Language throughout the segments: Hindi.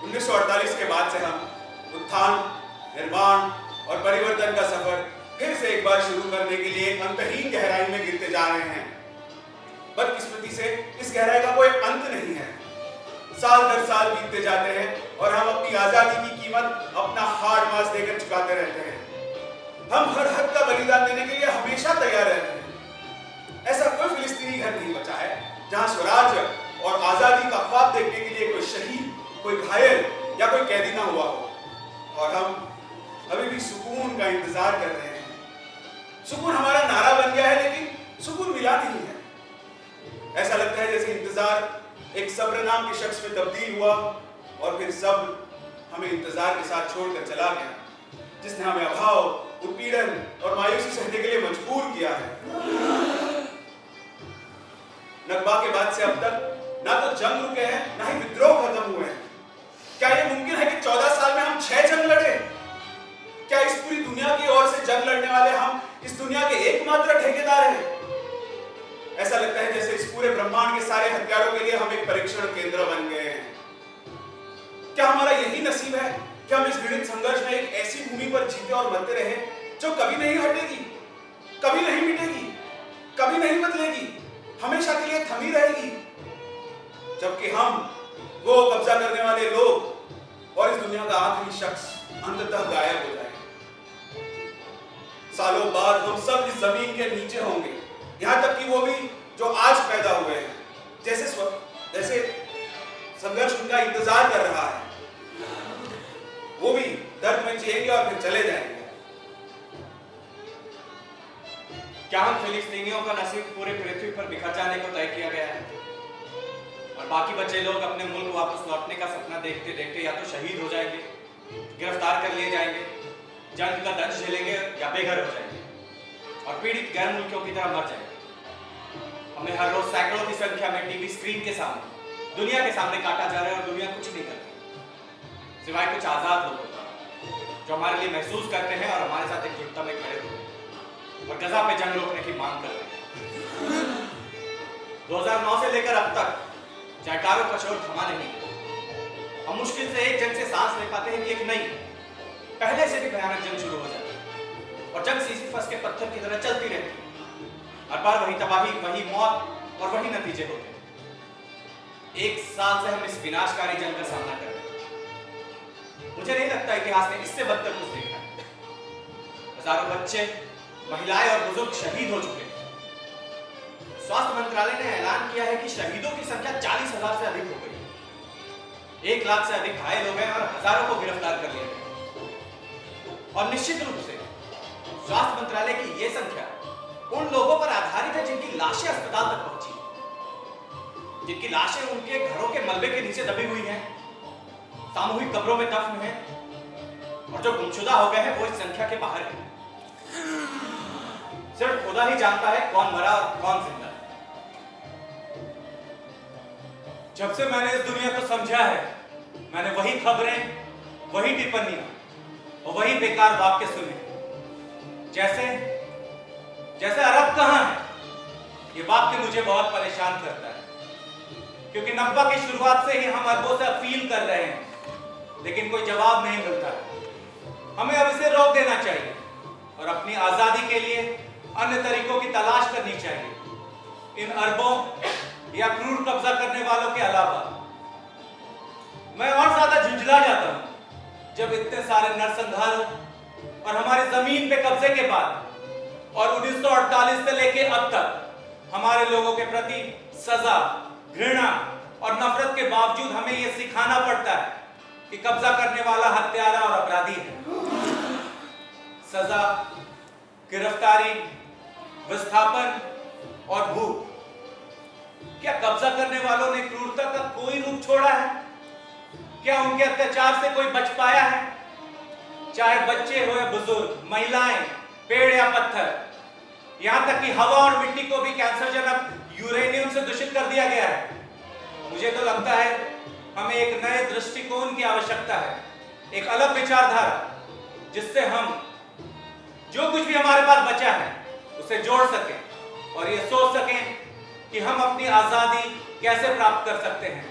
1948 के बाद से हम उत्थान, निर्माण और परिवर्तन का सफर फिर से एक बार शुरू करने के लिए अंतहीन गहराई में गिरते जा रहे हैं। बदकिस्मती से इस गहराई का कोई अंत नहीं है। साल दर साल बीतते जाते हैं और हम अपनी आजादी की कीमत अपना हार्ड मास देकर चुकाते रहते हैं। हम हर हद का बलिदान देने के लिए हमेशा तैयार रहते हैं। ऐसा कोई फिलिस्तीनी घर नहीं बचा है जहां स्वराज्य और आजादी का ख्वाब देखने के लिए कोई शहीद, कोई घायल या कोई कैदी ना हुआ हो। और हम अभी भी सुकून का इंतजार कर रहे हैं। सुकून हमारा नारा बन गया है, लेकिन सुकून मिला नहीं है। ऐसा लगता है जैसे इंतजार एक सब्र नाम के शख्स में तब्दील हुआ और फिर सब्र हमें इंतजार के साथ छोड़कर चला गया, जिसने हमें अभाव, उत्पीड़न और मायूसी सहने के लिए मजबूर किया है। नकबा के बाद से अब तक ना तो जंग रुके हैं, ना ही विद्रोह खत्म हुए हैं। क्या यह मुमकिन है कि 14 साल में हम 6 जंग लड़े? ठेकेदार हैं। ऐसा लगता है जैसे इस पूरे ब्रह्मांड के सारे हथियारों के लिए हम एक परीक्षण केंद्र बन गए हैं। क्या हमारा यही नसीब है कि हम इस घृणित संघर्ष में एक ऐसी भूमि पर जीते और मरते रहे जो कभी नहीं हटेगी, कभी नहीं मिटेगी, कभी नहीं बदलेगी, हमेशा के लिए थमी रहेगी, जबकि हम वो कब्जा करने वाले लोग और इस दुनिया का आखिरी शख्स अंततः गायब हो जाएंगे। सालों बाद हम सब इस जमीन के नीचे होंगे, यहां तक कि वो भी जो आज पैदा हुए हैं। जैसे संघर्ष उनका इंतजार कर रहा है, वो भी दर्द में जिएंगे और फिर चले जाएंगे। क्या हम फिलिस्तीनियों का नसीब पूरे पृथ्वी पर बिखर जाने को तय किया गया है और बाकी बचे लोग अपने मुल्क वापस लौटने का सपना देखते देखते या तो शहीद हो जाएंगे, गिरफ्तार कर लिए जाएंगे, जंग का दंश झेलेंगे या बेघर हो जाएंगे और पीड़ित गैर मुल्कियों की तरह मर जाएंगे। हमें हर रोज सैकड़ों की संख्या में टीवी स्क्रीन के सामने, दुनिया के सामने काटा जा रहा है और दुनिया कुछ नहीं करती सिवाय कुछ आजाद लोगों का जो हमारे लिए महसूस करते हैं और हमारे साथ एकजुटता में खड़े होते हैं और गजा पे जंग रोकने की मांग कर रहे हैं। 2009 से लेकर अब तक जयकारों का शोर थमा नहीं। हम मुश्किल से एक जंग से सांस ले पाते हैं कि एक नई, पहले से भी भयानक जंग शुरू हो जाती है और जंग सिसिफस के पत्थर की तरह चलती रहती है। हर बार वही तबाही, वही मौत और वही नतीजे होते हैं। 1 साल से हम इस विनाशकारी जंग का सामना कर रहे हैं। मुझे नहीं लगता इतिहास ने इससे बदतर कुछ देखा है। हजारों बच्चे, महिलाएं और बुजुर्ग शहीद हो चुके हैं। स्वास्थ्य मंत्रालय ने ऐलान किया है कि शहीदों की संख्या 40,000 से अधिक हो गई। 1 लाख से अधिक घायल हो गए और हजारों को गिरफ्तार कर लिया गया। और निश्चित रूप से स्वास्थ्य मंत्रालय की यह संख्या उन लोगों पर आधारित है जिनकी लाशें अस्पताल तक पहुंची, जिनकी लाशें उनके घरों के मलबे के नीचे दबी हुई हैं, सामूहिक कब्रों में दफन हैं और जो गुमशुदा हो गए हैं वो इस संख्या के बाहर है। सिर्फ खुदा ही जानता है कौन मरा और कौन जिंदा। जब से मैंने इस दुनिया को समझा है, मैंने वही खबरें, वही टिप्पणियां और वही बेकार वाक्य सुने। जैसे अरब कहां है, ये वाक्य मुझे बहुत परेशान करता है, क्योंकि नब्बा की शुरुआत से ही हम अरबों से अपील कर रहे हैं लेकिन कोई जवाब नहीं मिलता। हमें अब इसे रोक देना चाहिए और अपनी आजादी के लिए अन्य तरीकों की तलाश करनी चाहिए। इन अरबों या क्रूर कब्जा करने वालों के अलावा मैं और ज्यादा झुंझला जाता हूं जब इतने सारे नरसंहारों और हमारी जमीन पे कब्जे के बाद और 1948 से लेके अब तक हमारे लोगों के प्रति सजा, घृणा और नफरत के बावजूद हमें यह सिखाना पड़ता है कि कब्जा करने वाला हत्यारा और अपराधी है। सजा, गिरफ्तारी, विस्थापन और भूख। क्या कब्जा करने वालों ने क्रूरता का कोई रूप छोड़ा है? क्या उनके अत्याचार से कोई बच पाया है? चाहे बच्चे हो या बुजुर्ग, महिलाएं, पेड़ या पत्थर, यहां तक कि हवा और मिट्टी को भी कैंसरजनक यूरेनियम से दूषित कर दिया गया है। मुझे तो लगता है हमें एक नए दृष्टिकोण की आवश्यकता है, एक अलग विचारधारा जिससे हम जो कुछ भी हमारे पास बचा है उसे जोड़ सकें और ये सोच सकें कि हम अपनी आजादी कैसे प्राप्त कर सकते हैं।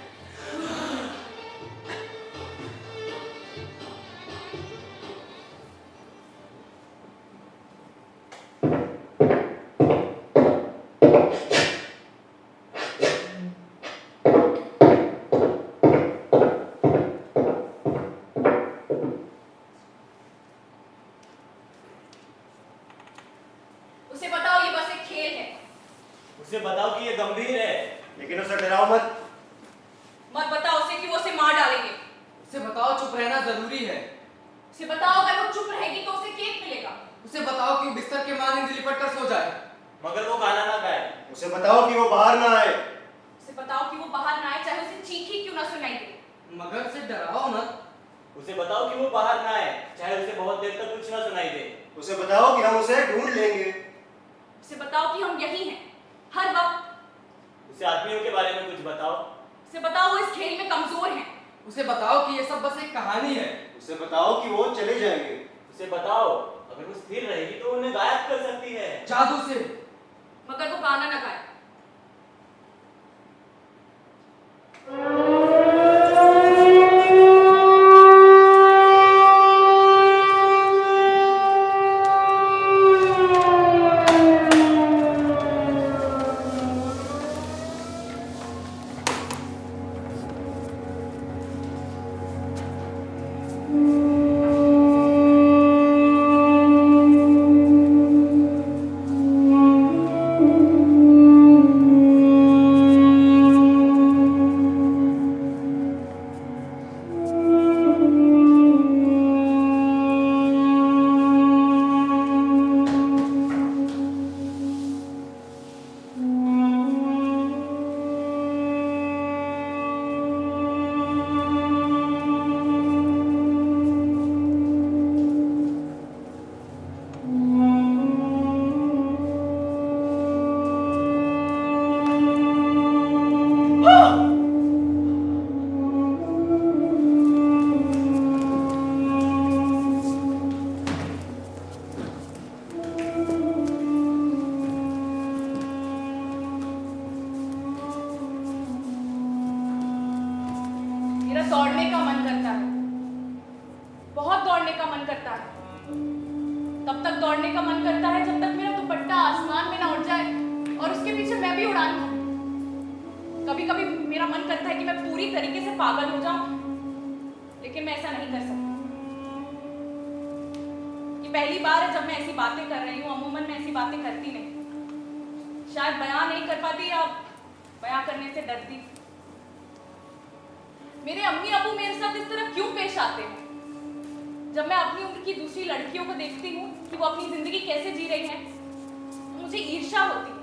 उसे बताओ कि ये गंभीर है, लेकिन उसे डराओ मत। मत बताओ उसे कि वो उसे मार डालेंगे। उसे बताओ चुप रहना जरूरी है। उसे बताओ अगर वो चुप रहेगी तो उसे केक मिलेगा। उसे बताओ कि बिस्तर के मानिंद लिपट कर सो जाए, मगर वो गाना ना गाए। उसे बताओ कि वो बाहर ना आए। उसे बताओ कि वो बाहर ना आए, चाहे उसे चीख ही क्यों ना सुनाई दे। मगर उसे डराओ मत। उसे बताओ कि वो बाहर ना आए, चाहे उसे बहुत देर तक कुछ ना सुनाई दे। उसे बताओ कि हम उसे ढूंढ लेंगे। उसे बताओ कि हम यही हैं, हर वक्त। उसे आदमियों के बारे में कुछ बताओ। उसे बताओ वो इस खेल में कमजोर हैं। उसे बताओ कि ये सब बस एक कहानी है। उसे बताओ कि वो चले जाएंगे। उसे बताओ अगर वो स्थिर रहेगी तो उन्हें गायब कर सकती है। जादू से। मगर वो गाना न गाए। मेरा दौड़ने का मन करता है, बहुत दौड़ने का मन करता है। तब तक दौड़ने का मन करता है जब तक मेरा दुपट्टा आसमान में ना उड़ जाए और उसके पीछे मैं भी उड़ान भरूं। कभी कभी मेरा मन करता है कि मैं पूरी तरीके से पागल हो जाऊं, लेकिन मैं ऐसा नहीं कर सकती। ये पहली बार है जब मैं ऐसी बातें कर रही हूँ। अमूमन मैं ऐसी बातें करती नहीं, शायद बयां नहीं कर पाती या बयां करने से डरती। मेरे अम्मी अबू मेरे साथ इस तरह क्यों पेश आते हैं? जब मैं अपनी उम्र की दूसरी लड़कियों को देखती हूँ कि वो अपनी जिंदगी कैसे जी रही हैं, तो मुझे ईर्ष्या होती है।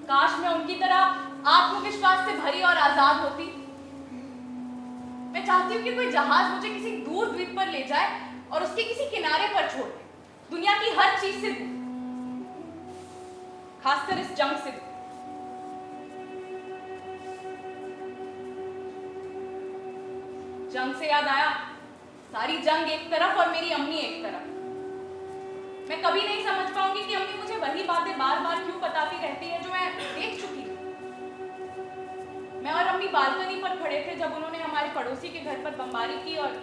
काश मैं उनकी तरह आत्मविश्वास से भरी और आजाद होती। मैं चाहती हूँ कि कोई जहाज मुझे किसी दूर द्वीप पर ले जाए और उसके किसी किनारे पर छोड़ दे, दुनिया की हर चीज से दूर, खासकर इस जंग से दूर। जंग से याद आया, सारी जंग एक तरफ और मेरी अम्मी एक तरफ। मैं कभी नहीं समझ पाऊंगी कि अम्मी मुझे वही बातें बार बार क्यों बताती रहती है जो मैं देख चुकी हूँ। मैं और अम्मी बालकनी पर खड़े थे जब उन्होंने हमारे पड़ोसी के घर पर बमबारी की और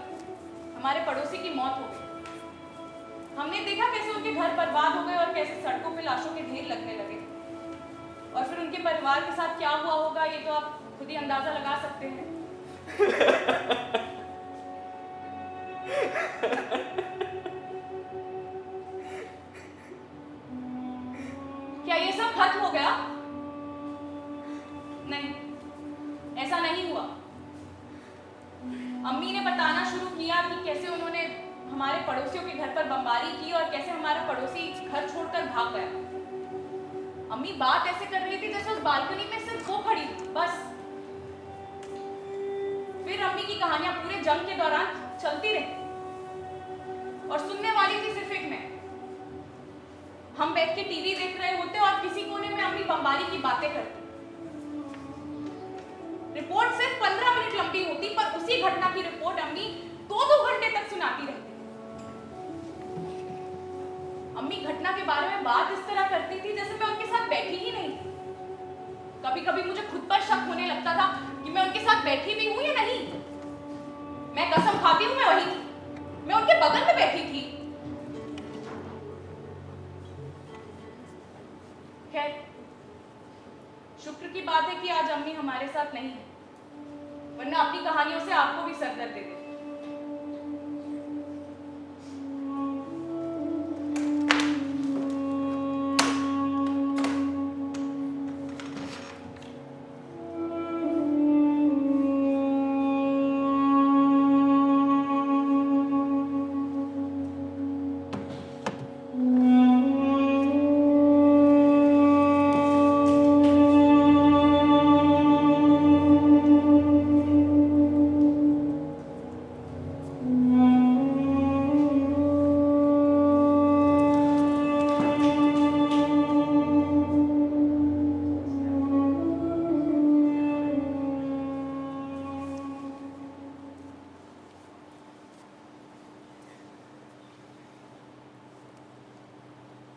हमारे पड़ोसी की मौत हो गई। हमने देखा कैसे उनके घर बर्बाद हो गए और कैसे सड़कों पे लाशों के ढेर लगने लगे। और फिर उनके परिवार के साथ क्या हुआ होगा ये तो आप खुद ही अंदाजा लगा सकते हैं। क्या ये सब खत्म हो गया? नहीं, ऐसा नहीं हुआ। अम्मी ने बताना शुरू किया कि कैसे उन्होंने हमारे पड़ोसियों के घर पर बमबारी की और कैसे हमारा पड़ोसी घर छोड़कर भाग गया। अम्मी बात ऐसे कर रही थी जैसे उस बालकनी में सिर्फ वो खड़ी थी, बस। फिर अम्मी की कहानियां पूरे जंग के दौरान चलती रही और सुनने वाली थी सिर्फ एक मैं। हम बैठ के टीवी देख रहे होते और किसी कोने में अम्मी बमबारी की बातें करती। रिपोर्ट सिर्फ 15 मिनट लंबी होती, पर उसी घटना की रिपोर्ट अम्मी 2-2 घंटे तक सुनाती रहती। अम्मी घटना के बारे में बात इस तरह करती थी जैसे मैं उनके साथ बैठी ही नहीं थी। कभी कभी मुझे खुद पर शक होने लगता था कि मैं उनके साथ बैठी भी हूं या नहीं। मैं कसम खाती हूं मैं वही थी, मैं उनके बगल में बैठी थी। खैर, शुक्र की बात है कि आज अम्मी हमारे साथ नहीं है, वरना अपनी कहानियों से आपको भी सरदर्द दे देती।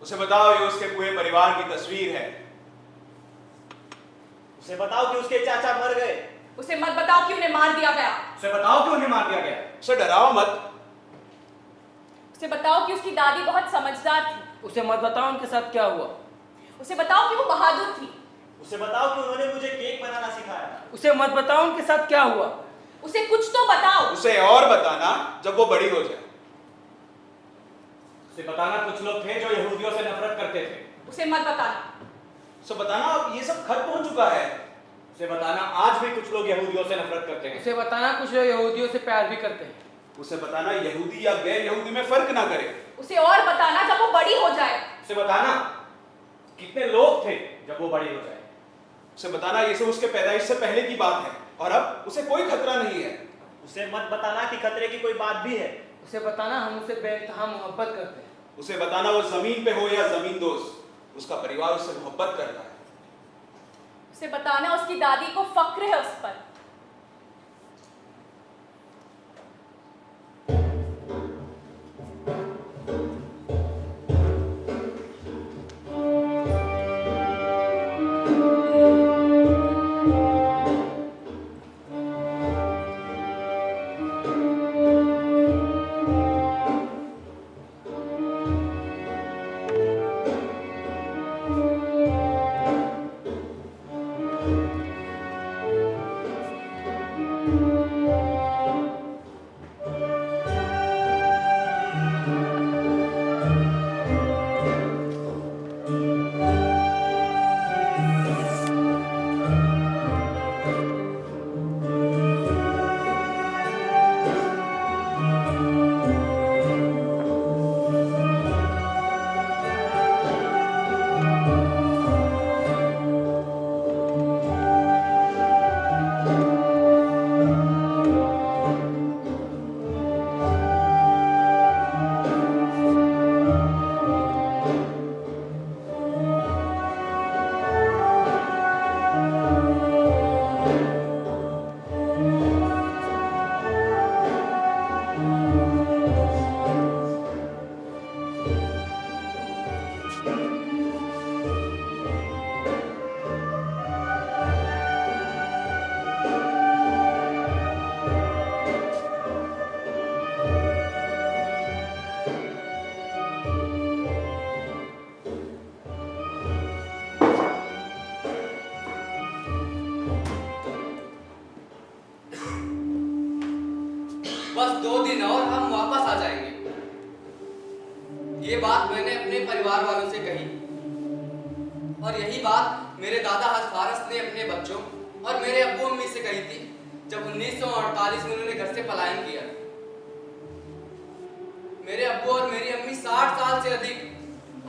उसे बताओ ये उसके पूरे परिवार की तस्वीर है। उसे बताओ कि उसके चाचा मर गए। उसे मत बताओ कि उन्हें मार दिया गया। उसे बताओ कि उन्हें मार दिया गया। उसे डराओ मत। उसे बताओ कि उसकी दादी बहुत समझदार थी। उसे मत बताओ उनके साथ क्या हुआ। उसे बताओ कि वो बहादुर थी। उसे बताओ कि उन्होंने मुझे केक बनाना सिखाया। उसे मत बताओ उनके साथ क्या हुआ। उसे कुछ तो बताओ। उसे और बताना जब वो बड़ी हो जाए। उसे बताना कुछ लोग थे जो यहूदियों से नफरत करते थे। उसे मत बताना। उसे बताना अब ये सब खत्म हो चुका है। उसे बताना आज भी कुछ लोग यहूदियों से नफरत करते हैं। उसे बताना कुछ लोग यहूदियों से प्यार भी करते हैं। उसे बताना यहूदी या गैर यहूदी में फर्क ना करे। उसे और बताना जब वो बड़ी हो जाए। उसे बताना कितने लोग थे जब वो बड़ी हो जाए। उसे बताना ये सब उसके पैदाइश से पहले की बात है और अब उसे कोई खतरा नहीं है। उसे मत बताना कि खतरे की कोई बात भी है। उसे बताना हम उसे बेइंतहा मोहब्बत करते हैं। उसे बताना वो जमीन पे हो या जमीन दोस्त, उसका परिवार उससे मोहब्बत करता है। उसे बताना उसकी दादी को फक्र है उस पर। बस 2 दिन और हम वापस आ जाएंगे। ये बात मैंने अपने परिवार वालों से कही और यही बात मेरे दादा हज फारस ने अपने बच्चों और मेरे अब्बू अम्मी से कही थी जब 1948 में उन्होंने घर से पलायन किया। मेरे अब्बू और मेरी अम्मी 60 साल से अधिक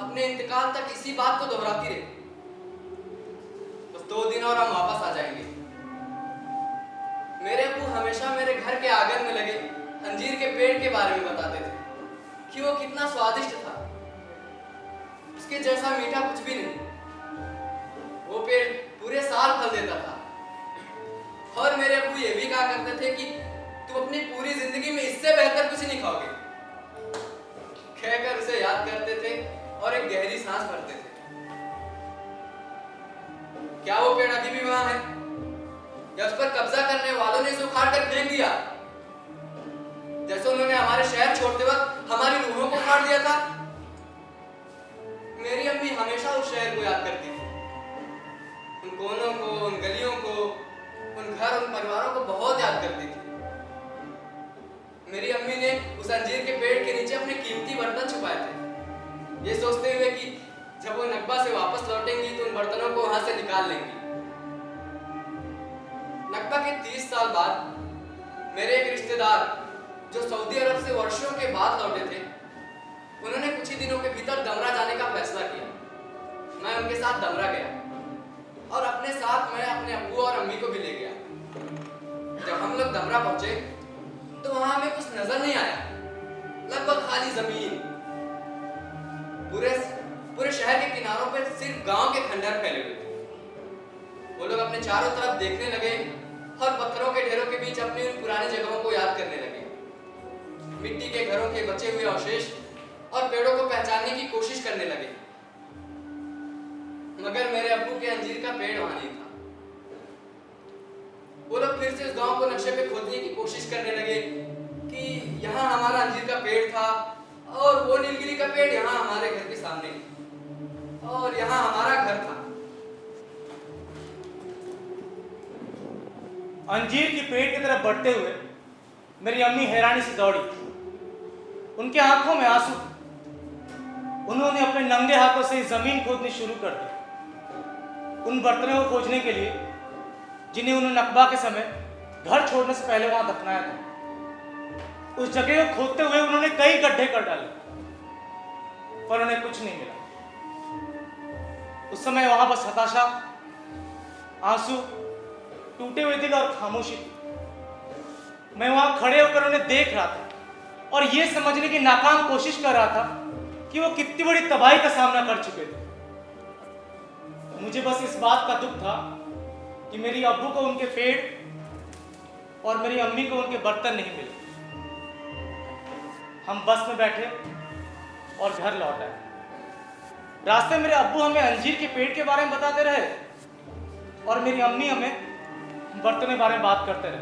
अपने इंतकाल तक इसी बात को दोहराती रही। बस 2 दिन और हम वापस आ जाएंगे। मेरे अब्बू हमेशा मेरे घर के आंगन में लगे अंजीर के पेड़ के बारे में बताते थे कि वो कितना स्वादिष्ट था, उसके जैसा मीठा कुछ भी नहीं। वो पेड़ पूरे साल फल देता था और मेरे अब्बू ये भी कहा करते थे कि तुम अपनी पूरी जिंदगी में इससे बेहतर कुछ नहीं खाओगे। कहकर उसे याद करते थे और एक गहरी सांस भरते थे। क्या वो पेड़ अभी भी वहां है या उस पर कब्जा करने वालों ने इसे उखाड़ कर फेंक दिया, जैसे उन्होंने हमारे शहर छोड़ते वक्त हमारी रूहों को उखाड़ दिया था? मेरी अम्मी हमेशा उस शहर को याद करती थी, उन कोनों को, उन गलियों को, उन घर, उन परिवारों को बहुत याद करती थी। मेरी अम्मी ने उस अंजीर के पेड़ के नीचे अपने कीमती बर्तन छुपाए थे, ये सोचते हुए कि जब वो नकबा से वापस लौटेंगी तो उन बर्तनों को वहां से निकाल लेंगी। नकबा के 30 साल बाद मेरे एक रिश्तेदार जो सऊदी अरब से वर्षों के बाद लौटे थे, उन्होंने कुछ ही दिनों के भीतर दमरा जाने का फैसला किया। मैं उनके साथ दमरा गया और अपने साथ मैं अपने अब्बू और अम्मी को भी ले गया। जब हम लोग दमरा पहुंचे तो वहां हमें कुछ नजर नहीं आया, लगभग खाली जमीन। पूरे शहर के किनारों पर सिर्फ गांव के खंडहर फैले हुए थे। वो लोग अपने चारों तरफ देखने लगे और पत्थरों के ढेरों के बीच अपनी उन पुरानी जगहों को याद करने लगे। मिट्टी के घरों के बचे हुए अवशेष और पेड़ों को पहचानने की कोशिश करने लगे। मगर मेरे अब्बू के अंजीर का पेड़ वहां नहीं था। वो लोग फिर से उस गांव को नक्शे पे खोदने की कोशिश करने लगे कि यहाँ हमारा अंजीर का पेड़ था और वो नीलगिरी का पेड़ यहाँ हमारे घर के सामने और यहाँ हमारा घर था। अंजीर की पेड़ की तरफ बढ़ते हुए मेरी अम्मी हैरानी से दौड़ी। उनके आंखों में आंसू। उन्होंने अपने नंगे हाथों से जमीन खोदनी शुरू कर दी, उन बर्तनों को खोजने के लिए जिन्हें उन्होंने नकबा के समय घर छोड़ने से पहले वहां दफनाया था। उस जगह को खोदते हुए उन्होंने कई गड्ढे कर डाले, पर उन्हें कुछ नहीं मिला। उस समय वहां बस हताशा, आंसू, टूटे हुए दिल और खामोशी थी। मैं वहां खड़े होकर उन्हें देख रहा था और यह समझने की नाकाम कोशिश कर रहा था कि वो कितनी बड़ी तबाही का सामना कर चुके थे। मुझे बस इस बात का दुख था कि मेरी अब्बू को उनके पेड़ और मेरी अम्मी को उनके बर्तन नहीं मिले। हम बस में बैठे और घर लौट आए। रास्ते में मेरे अब्बू हमें अंजीर के पेड़ के बारे में बताते रहे और मेरी अम्मी हमें बर्तनों के बारे में बात करते रहे।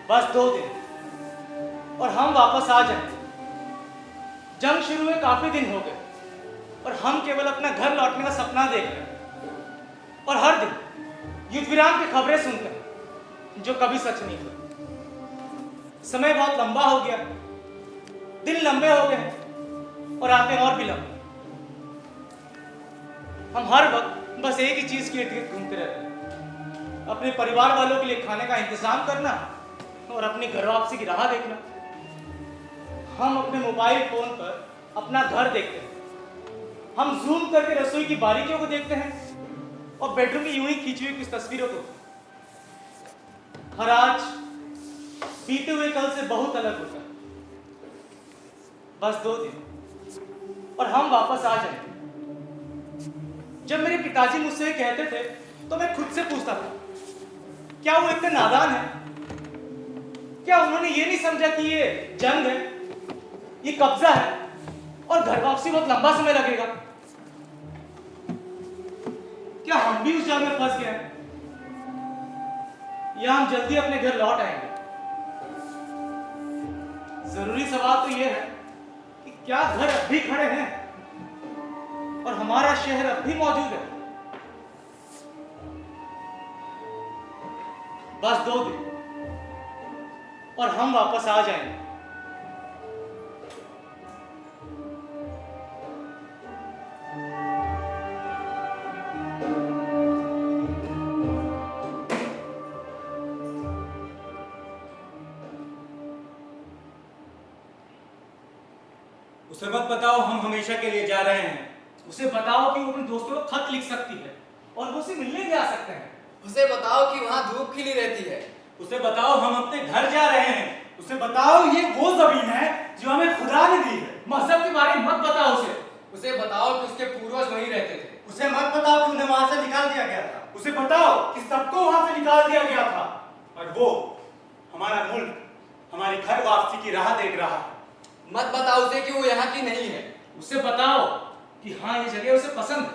बस 2 दिन और हम वापस आ जाएं। जंग शुरू हुए काफी दिन हो गए और हम केवल अपना घर लौटने का सपना देख रहे हैं और हर दिन युद्ध विराम की खबरें सुनते हैं जो कभी सच नहीं हुई। समय बहुत लंबा हो गया, दिन लंबे हो गए और आते और भी लंबे। हम हर वक्त बस एक ही चीज के इर्द-गिर्द घूमते रहते हैं, अपने परिवार वालों के लिए खाने का इंतजाम करना और अपनी घर वापसी की राह देखना। हम अपने मोबाइल फोन पर अपना घर देखते हैं, हम जूम करके रसोई की बारीकियों को देखते हैं और बेडरूम की यूं ही खींची हुई कुछ तस्वीरों को। हर आज बीते हुए कल से बहुत अलग होता है। बस 2 दिन और हम वापस आ जाएंगे। जब मेरे पिताजी मुझसे कहते थे तो मैं खुद से पूछता था, क्या वो इतने नादान है? क्या उन्होंने ये नहीं समझा कि ये जंग है, ये कब्जा है और घर वापसी बहुत लंबा समय लगेगा? क्या हम भी उस जंग में फंस गए हैं या हम जल्दी अपने घर लौट आएंगे? जरूरी सवाल तो यह है कि क्या घर अब भी खड़े हैं और हमारा शहर अब भी मौजूद है? बस 2 दिन और हम वापस आ जाएंगे। उसे मत बताओ हम हमेशा के लिए जा रहे हैं। उसे बताओ कि वो अपने दोस्तों को खत लिख सकती है और वो उसे मिलने भी आ सकते हैं। उसे बताओ कि वहां धूप खिली रहती है। उसे बताओ हम अपने घर जा रहे हैं। उसे बताओ ये वो जमीन है जो हमें खुदा ने दी है। मजहब के बारे में मत बताओ उसे। उसे बताओ कि उसके पूर्वज वहीं रहते थे। उसे मत बताओ कि उन्हें वहां से निकाल दिया गया था। उसे बताओ कि सबको वहां से निकाल दिया गया था और वो हमारा मुल्क हमारी घर वापसी की राह देख रहा है। मत बताओ उसे कि वो यहाँ की नहीं है। उसे बताओ कि हाँ ये जगह उसे पसंद है,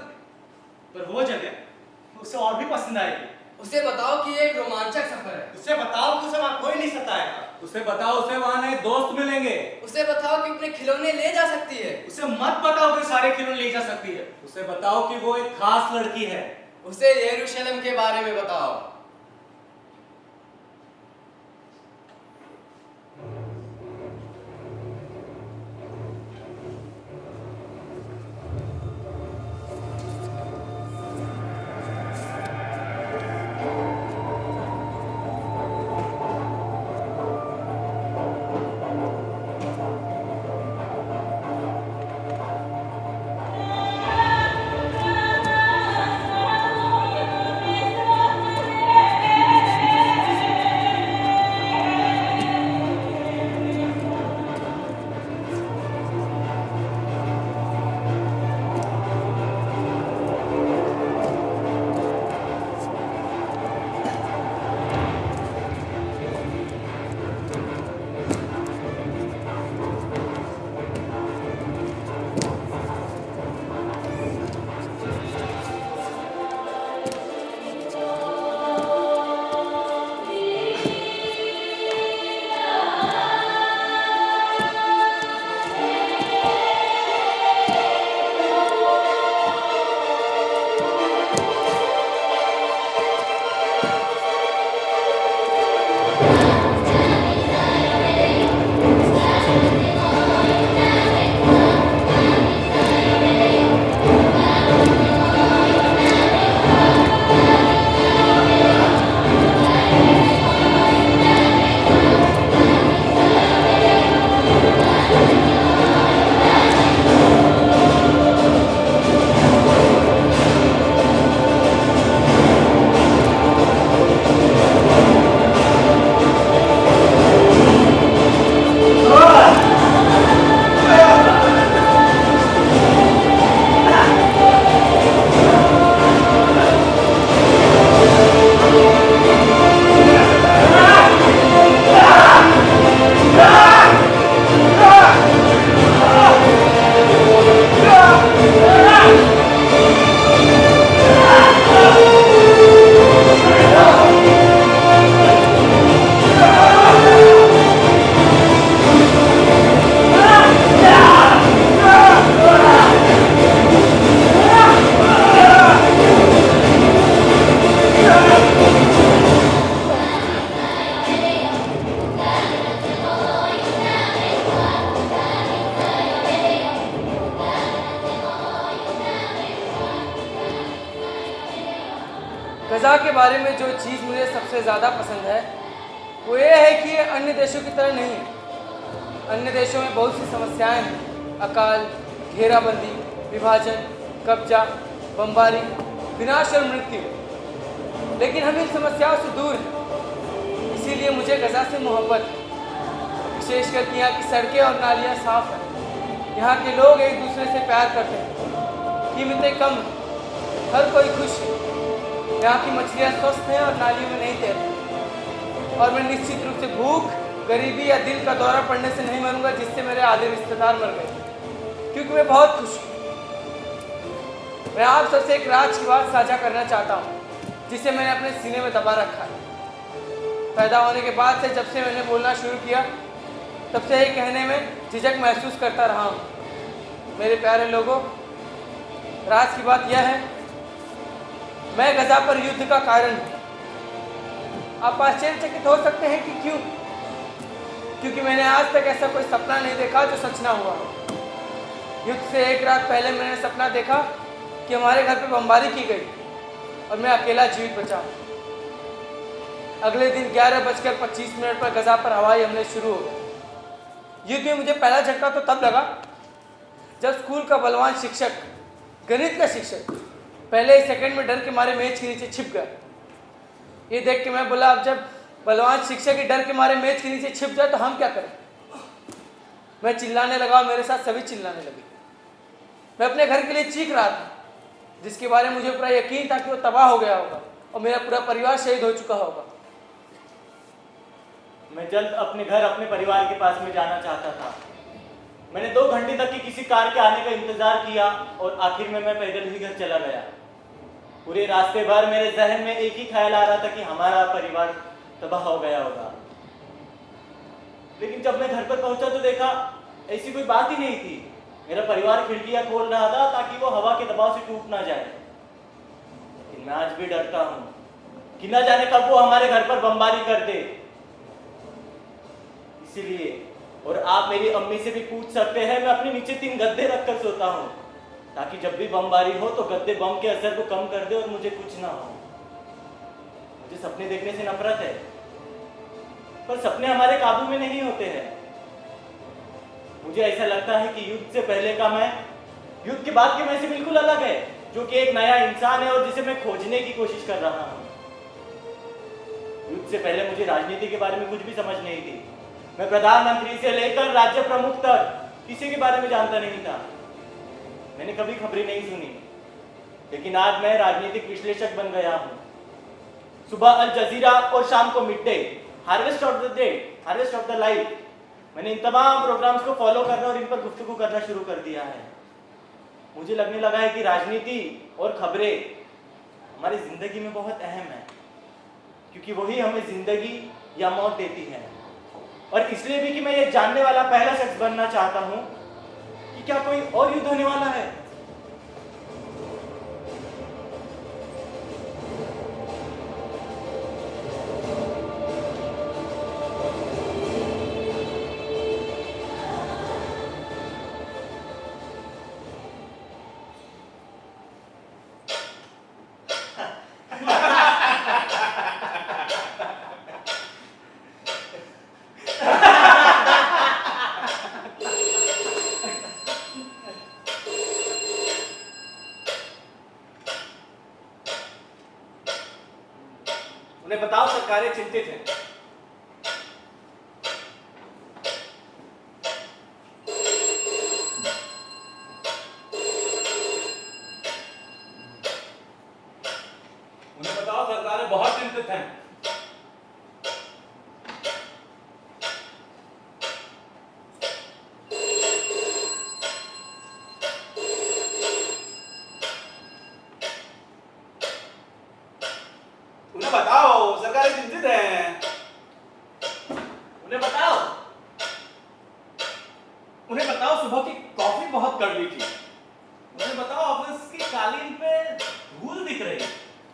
पर वो जगह उसे और भी पसंद आएगी। उसे बताओ कि ये एक रोमांचक सफर है। उसे बताओ कि उसे वहां कोई नहीं सताएगा। उसे बताओ उसे वहां नए दोस्त मिलेंगे। उसे बताओ कि अपने खिलौने ले जा सकती है। उसे मत बताओ कि सारे खिलौने ले जा सकती है। उसे बताओ कि वो एक खास लड़की है। उसे यरूशलेम के बारे में बताओ। गज़ा के बारे में जो चीज़ मुझे सबसे ज़्यादा पसंद है वो ये है कि ये अन्य देशों की तरह नहीं है। अन्य देशों में बहुत सी समस्याएं हैं, अकाल, घेराबंदी, विभाजन, कब्जा, बमबारी, विनाश और मृत्यु, लेकिन हम इन समस्याओं से दूर हैं। इसीलिए मुझे गज़ा से मोहब्बत है। विशेषकर यहाँ की सड़कें और नालियाँ साफ हैं, यहाँ के लोग एक दूसरे से प्यार करते हैं, कीमतें कम हैं, हर कोई खुश है। यहाँ की मछलियाँ स्वस्थ हैं और नालियों में नहीं तैरती। और मैं निश्चित रूप से भूख, गरीबी या दिल का दौरा पड़ने से नहीं मरूंगा जिससे मेरे आधे रिश्तेदार मर गए, क्योंकि मैं बहुत खुश हूँ। मैं आप सबसे एक राज की बात साझा करना चाहता हूँ जिसे मैंने अपने सीने में दबा रखा है। पैदा होने के बाद से जब से मैंने बोलना शुरू किया तब से ही कहने में झिझक महसूस करता रहा हूँ। मेरे प्यारे लोगों, राज की बात यह है, मैं गज़ा पर युद्ध का कारण हूँ। आप आश्चर्यचकित हो सकते हैं कि क्यों? क्योंकि मैंने आज तक ऐसा कोई सपना नहीं देखा जो सच ना हुआ हो। युद्ध से एक रात पहले मैंने सपना देखा कि हमारे घर पर बमबारी की गई और मैं अकेला जीवित बचा। अगले दिन 11:25 पर गज़ा पर हवाई हमले शुरू हो गए। युद्ध में मुझे पहला झटका तो तब लगा जब स्कूल का बलवान शिक्षक, गणित का शिक्षक, पहले ही सेकंड में डर के मारे मेज के नीचे छिप गया। ये देख के मैं बोला, अब जब बलवान शिक्षक के डर के मारे मेज के नीचे छिप जाए तो हम क्या करें? मैं चिल्लाने लगा, मेरे साथ सभी चिल्लाने लगे। मैं अपने घर के लिए चीख रहा था जिसके बारे में मुझे पूरा यकीन था कि वो तबाह हो गया होगा और मेरा पूरा परिवार शहीद हो चुका होगा। मैं जल्द अपने घर, अपने परिवार के पास में जाना चाहता था। मैंने 2 घंटे तक की किसी कार के आने का इंतजार किया और आखिर में मैं पैदल ही घर चला गया। पूरे रास्ते भर मेरे जहन में एक ही ख्याल आ रहा था कि हमारा परिवार तबाह हो गया होगा। लेकिन जब मैं घर पर पहुंचा तो देखा ऐसी कोई बात ही नहीं थी। मेरा परिवार खिड़कियां खोल रहा था ताकि वो हवा के दबाव से टूट ना जाए। लेकिन मैं आज भी डरता हूं कि न जाने कब वो हमारे घर पर बमबारी कर दे। इसीलिए, और आप मेरी अम्मी से भी पूछ सकते हैं, मैं अपने नीचे 3 गद्दे रखकर सोता हूं ताकि जब भी बमबारी हो तो गद्दे बम के असर को कम कर दे और मुझे कुछ ना हो। मुझे सपने देखने से नफरत है, पर सपने हमारे काबू में नहीं होते हैं। मुझे ऐसा लगता है कि युद्ध से पहले का मैं, युद्ध के बाद के मैं से बिल्कुल अलग है, जो कि एक नया इंसान है और जिसे मैं खोजने की कोशिश कर रहा हूं। युद्ध से पहले मुझे राजनीति के बारे में कुछ भी समझ नहीं थी। मैं प्रधानमंत्री से लेकर राज्य प्रमुख तक किसी के बारे में जानता नहीं था। मैंने कभी खबरें नहीं सुनी, लेकिन आज मैं राजनीतिक विश्लेषक बन गया हूं। सुबह अल जजीरा और शाम को mid day, harvest of the day, harvest of the life, मैंने इन तमाम प्रोग्राम्स को फॉलो करना और इन पर गुफ्तगू करना शुरू कर दिया है। मुझे लगने लगा है कि राजनीति और खबरें हमारी जिंदगी में बहुत अहम है, क्योंकि वही हमें जिंदगी या मौत देती है। और इसलिए भी कि मैं ये जानने वाला पहला शख्स बनना चाहता हूं कि क्या कोई और युद्ध होने वाला है। उन्हें बताओ सरकारें चिंतित हैं। उन्हें बताओ सरकारें बहुत चिंतित हैं। उन्हें बताओ सरकारें चिंतित हैं। उन्हें बताओ, उन्हें बताओ सुबह की कॉफी बहुत कड़वी थी। उन्हें बताओ ऑफिस की कालीन पे धूल दिख रही।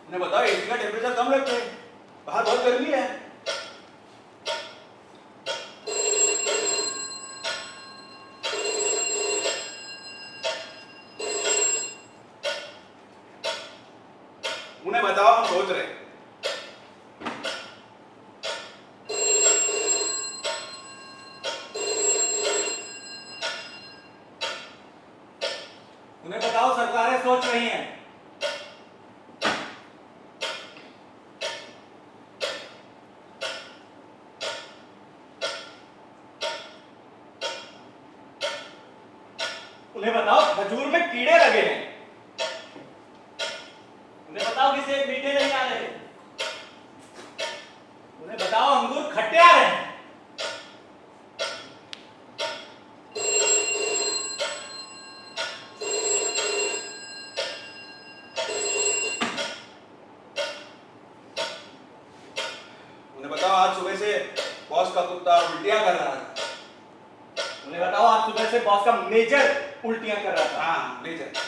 उन्हें बताओ एसी का टेम्परेचर कम रखें, बाहर बहुत गर्मी है। उन्हें बताओ हम सोच रहे हैं। पहुंच रही हैं। उन्हें बताओ खजूर में कीड़े लगे हैं। उन्हें बताओ कि सेब मीठे नहीं आ रहे। उन्हें बताओ अंगूर खट्टे आ रहे हैं। उन्हें बताओ आज सुबह से बॉस का कुत्ता उल्टियां कर रहा था। उन्हें बताओ आज सुबह से बॉस का मेजर उल्टियां कर रहा था। हाँ मेजर।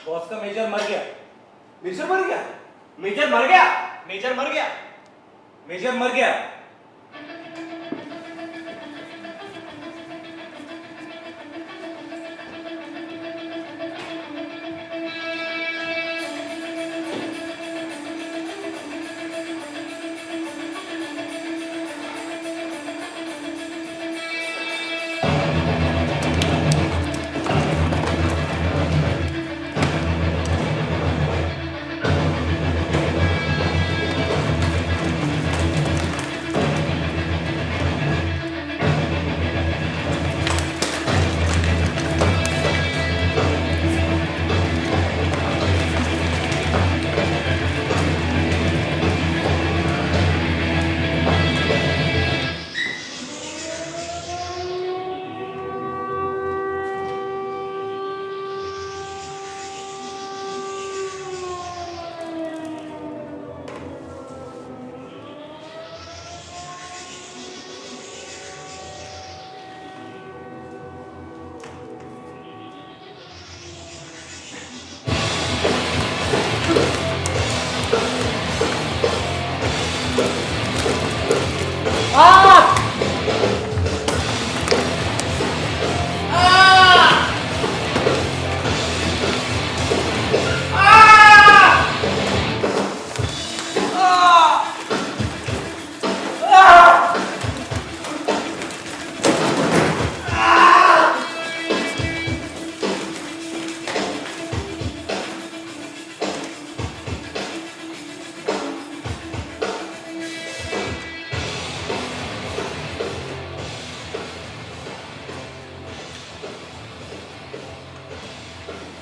बॉस का मेजर मर गया। मेजर मर गया। मेजर मर गया। मेजर मर गया। मेजर मर गया।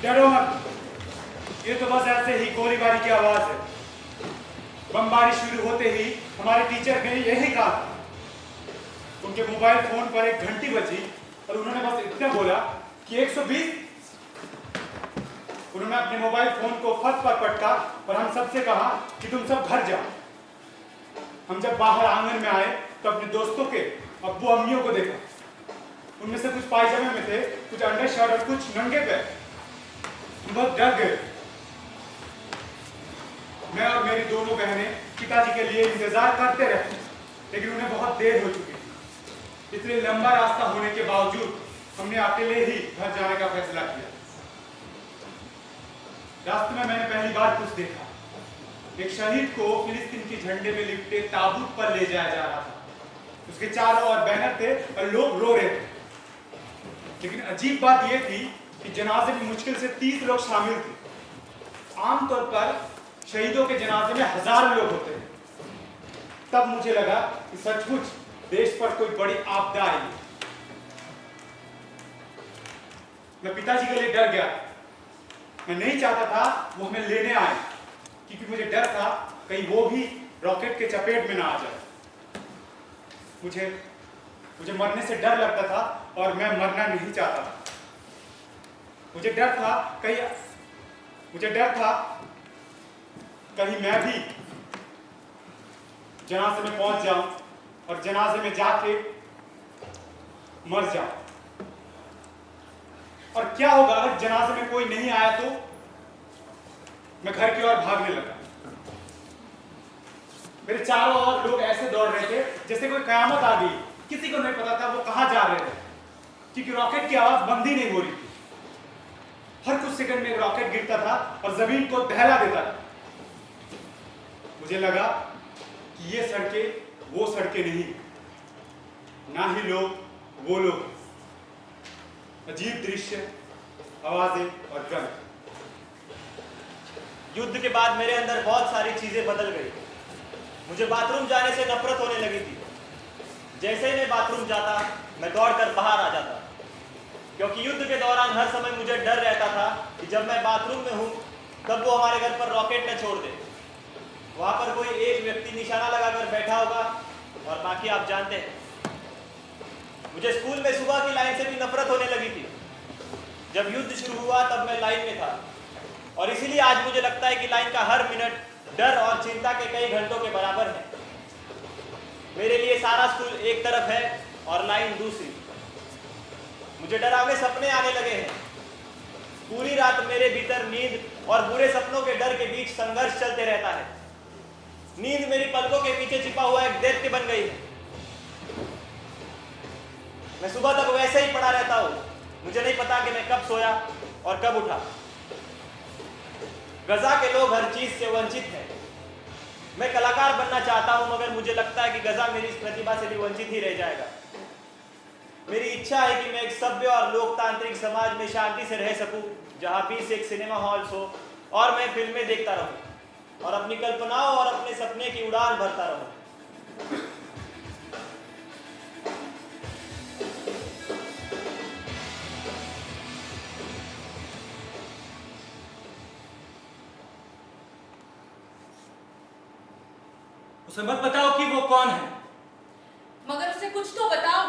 डरो मत, ये तो बस ऐसे ही गोलीबारी की आवाज है। बमबारी शुरू होते ही हमारे टीचर ने यही कहा था। उनके मोबाइल फोन पर एक घंटी बजी और उन्होंने बस इतना बोला कि 120। उन्होंने अपने मोबाइल फोन को फट पर पटका और हम सबसे कहा कि तुम सब घर जाओ। हम जब बाहर आंगन में आए तो अपने दोस्तों के अब्बू अम्मियों को देखा। उनमें से कुछ पायजामे में थे, कुछ अंडर शर्ट और कुछ नंगे पैर। हम बहुत डर गए। मैं और मेरी दोनों बहनें पिताजी के लिए इंतजार करते रहे, लेकिन उन्हें बहुत देर हो चुकी थी। इतने लंबा रास्ता होने के बावजूद हमने अकेले ही घर जाने का फैसला किया। रास्ते में मैंने पहली बार कुछ देखा। एक शहीद को फिलिस्तीन के झंडे में लिपटे ताबूत पर ले जाया जा रहा था। उसके चारों ओर बैनर थे और लोग रो रहे थे। लेकिन अजीब बात यह थी कि जनाजे में मुश्किल से 30 लोग शामिल थे। आमतौर पर शहीदों के जनाजे में हजारों लोग होते हैं। तब मुझे लगा कि सचमुच देश पर कोई बड़ी आपदा आई। मैं पिताजी के लिए डर गया। मैं नहीं चाहता था वो हमें लेने आए, क्योंकि मुझे डर था कहीं वो भी रॉकेट के चपेट में ना आ जाए। मुझे मरने से डर लगता था और मैं मरना नहीं चाहता था। मुझे डर था कहीं मैं भी जनाजे में पहुंच जाऊं और जनाजे में जाके मर जाऊं। और क्या होगा अगर जनाजे में कोई नहीं आया तो? मैं घर की ओर भागने लगा। मेरे चारों ओर लोग ऐसे दौड़ रहे थे जैसे कोई कयामत आ गई। किसी को नहीं पता था वो कहां जा रहे थे, क्योंकि रॉकेट की आवाज बंद ही नहीं हो रही थी। हर कुछ सेकंड में एक रॉकेट गिरता था और जमीन को दहला देता था। मुझे लगा कि ये सड़कें वो सड़कें नहीं, ना ही लोग वो लोग। अजीब दृश्य, आवाजें और गंध। युद्ध के बाद मेरे अंदर बहुत सारी चीजें बदल गई। मुझे बाथरूम जाने से नफरत होने लगी थी। जैसे ही मैं बाथरूम जाता मैं दौड़कर बाहर आ जाता, क्योंकि युद्ध के दौरान हर समय मुझे डर रहता था कि जब मैं बाथरूम में हूं तब वो हमारे घर पर रॉकेट न छोड़ दे। वहां पर कोई एक व्यक्ति निशाना लगाकर बैठा होगा और बाकी आप जानते हैं। मुझे स्कूल में सुबह की लाइन से भी नफरत होने लगी थी। जब युद्ध शुरू हुआ तब मैं लाइन में था, और इसीलिए आज मुझे लगता है कि लाइन का हर मिनट डर और चिंता के कई घंटों के बराबर है। मेरे लिए सारा स्कूल एक तरफ है और लाइन दूसरी। मुझे डरावने सपने आने लगे हैं। पूरी रात मेरे भीतर नींद और बुरे सपनों के डर के बीच संघर्ष चलते रहता है। नींद मेरी पलकों के पीछे छिपा हुआ एक दैत्य बन गई है। मैं सुबह तक वैसे ही पड़ा रहता हूं। मुझे नहीं पता कि मैं कब सोया और कब उठा। गजा के लोग हर चीज से वंचित हैं। मैं कलाकार बनना चाहता हूं, मगर मुझे लगता है कि गजा मेरी इस प्रतिभा से भी वंचित ही रह जाएगा। मेरी इच्छा है कि मैं एक सभ्य और लोकतांत्रिक समाज में शांति से रह सकूं, जहां 20 एक सिनेमा हॉल्स हो और मैं फिल्में देखता रहूं और अपनी कल्पनाओं और अपने सपने की उड़ान भरता रहूं। उसे मत बताओ कि वो कौन है। मगर उसे कुछ तो बताओ।